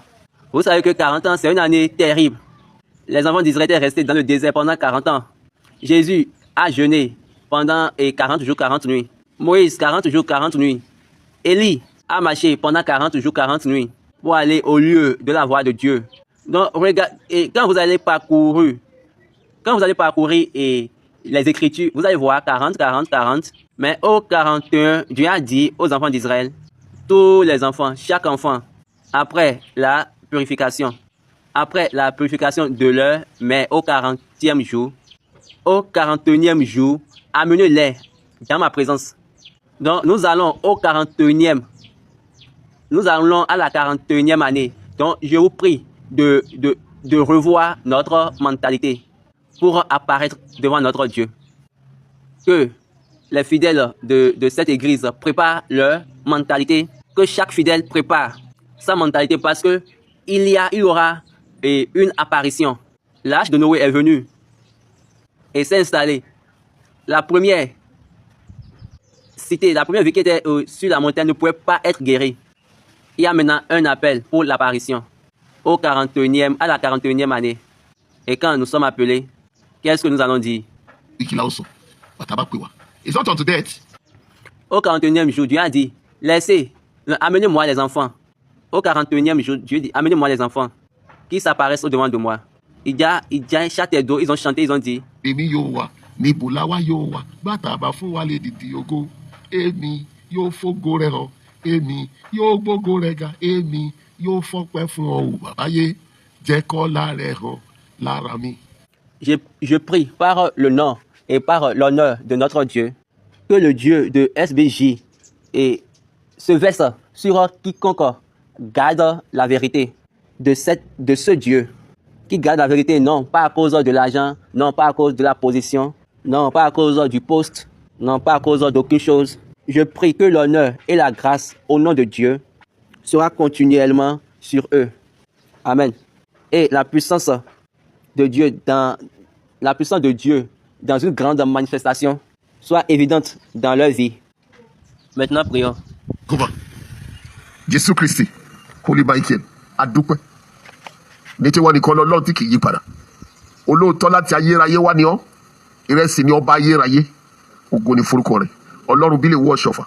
Vous savez que 40 ans, c'est une année terrible. Les enfants d'Israël étaient restés dans le désert pendant 40 ans. Jésus a jeûné pendant 40 jours, 40 nuits. Moïse, 40 jours, 40 nuits. Élie a marché pendant 40 jours, 40 nuits pour aller au lieu de la voix de Dieu. Donc, regarde, et quand vous allez parcourir les Écritures, vous allez voir 40, 40, 40. Mais au 41, Dieu a dit aux enfants d'Israël, tous les enfants, chaque enfant, après la purification de leur, mais au 40e jour, au 41e jour, amenez-les dans ma présence. Donc, nous allons à la 41e année. Donc, je vous prie de revoir notre mentalité pour apparaître devant notre Dieu. Que les fidèles de cette église préparent leur mentalité, que chaque fidèle prépare sa mentalité parce que il y aura une apparition. L'âge de Noé est venu et s'est installé. La première cité, la première ville qui était sur la montagne ne pouvait pas être guérie. Il y a maintenant un appel pour l'apparition à la 41e année. Et quand nous sommes appelés, qu'est-ce que nous allons dire? Au 41e jour, Dieu a dit, amenez-moi les enfants. Au 41e jour, Dieu dit, amenez-moi les enfants qui s'apparaissent au-devant de moi. Il y a château d'eau, ils ont chanté, ils ont dit. Je prie par le nom et par l'honneur de notre Dieu, que le Dieu de SBJ se verse sur quiconque garde la vérité de ce Dieu, qui garde la vérité non pas à cause de l'argent, non pas à cause de la position, non pas à cause du poste, non pas à cause d'aucune chose. Je prie que l'honneur et la grâce au nom de Dieu sera continuellement sur eux. Amen. Et la puissance de Dieu dans une grande manifestation soit évidente dans leur vie. Maintenant, prions. Jésus Christ, Holy Michael adúpẹ́ nítorí wọn nìkan lọ́lọ́run tí kì í yí padà olóòótọ́ láti ayérayé wá ni ọ́ ìrẹsì ni ọba ayérayé ògo ni forúkọ rẹ̀ ọlọ́run bí lè wọ́ ọ̀ṣọ́fà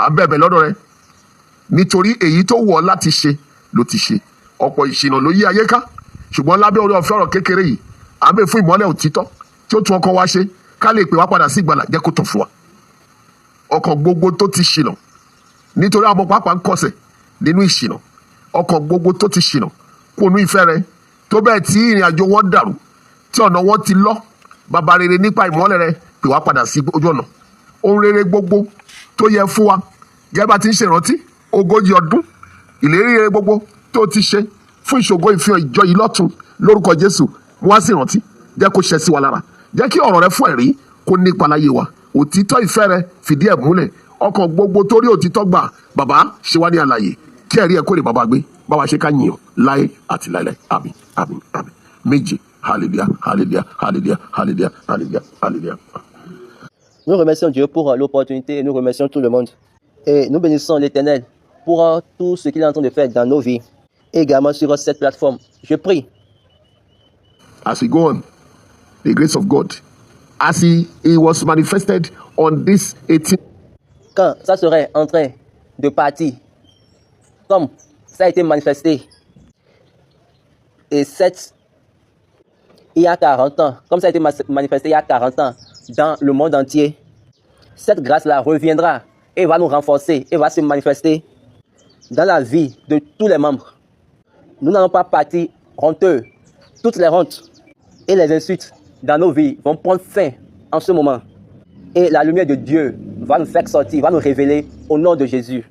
abẹ́bẹ̀ lọ́dọ̀ rẹ̀ nítorí èyí tó wọ̀ ọ́ láti ṣe ló ti ṣe ọ̀pọ̀ ìṣìnà ló yí ayé ká ṣùgbọ́n lábẹ́ orí ọ̀fẹ́ ọ̀rọ̀ kékeré yìí à ń bẹ̀ fún ìmọ́lẹ̀ òtítọ́ tí ó tún ọkàn wa ṣe ká lè pè wá padà sí ìgbàlà jẹ́ kó tàn fún wa ọkàn gbogbo tó ti ṣìnà nítorí àwọn pápá ń kọsẹ̀ nínú ìṣìnà ọkàn gbogbo tó ti ṣìnà kó nu ìfẹ́ rẹ tó bẹ́ẹ̀ tí ìrìn àjò wọn dàrú tí ọ̀nà wọn ti lọ bàbá rere nípa ìmọ́lẹ̀ rẹ pè wá padà sí ojú ọ̀nà ohun rere gbogbo tó yẹ fún wa gẹ́gẹ́ bá ti ń ṣèrántí 40 ọdún ìlérí rere gbogbo tó ti ṣe fún ìṣògo ìfihàn ìjọ yìí lọ́tun lórúkọ Jésù wọ́n á sì rántí jẹ́ kó ṣẹ sí wa lára jẹ́ kí ọ̀rọ̀ rẹ fún ẹ̀rí kó nípa láyé wa òtítọ́ ìfẹ́ rẹ fìdí ẹ̀ múlẹ̀ ọkàn gbogbo torí òtítọ́ gbà bàbá ṣe wá ní àlàyé kí ẹ̀rí ẹ̀ kó lè bàbá gbé báwa ṣe ká yìnyín láé àti láéláé àmín àmín àmín méje hallelujah hallelujah hallelujah hallelujah hallelujah hallelujah. Nous remercions Dieu pour l'opportunité et nous remercions tout le monde. Et nous bénissons l'Éternel pour tout ce qu'il est en train de faire dans nos vies. Et également sur cette plateforme. Je prie. As we go on, the grace of God, as he was manifested on this 18th. Quand ça serait en train de partir, comme ça a été manifesté, et il y a 40 ans, comme ça a été manifesté il y a 40 ans dans le monde entier, cette grâce-là reviendra et va nous renforcer et va se manifester dans la vie de tous les membres. Nous n'allons pas partir honteux. Toutes les hontes et les insultes dans nos vies vont prendre fin en ce moment. Et la lumière de Dieu va nous faire sortir, va nous révéler au nom de Jésus.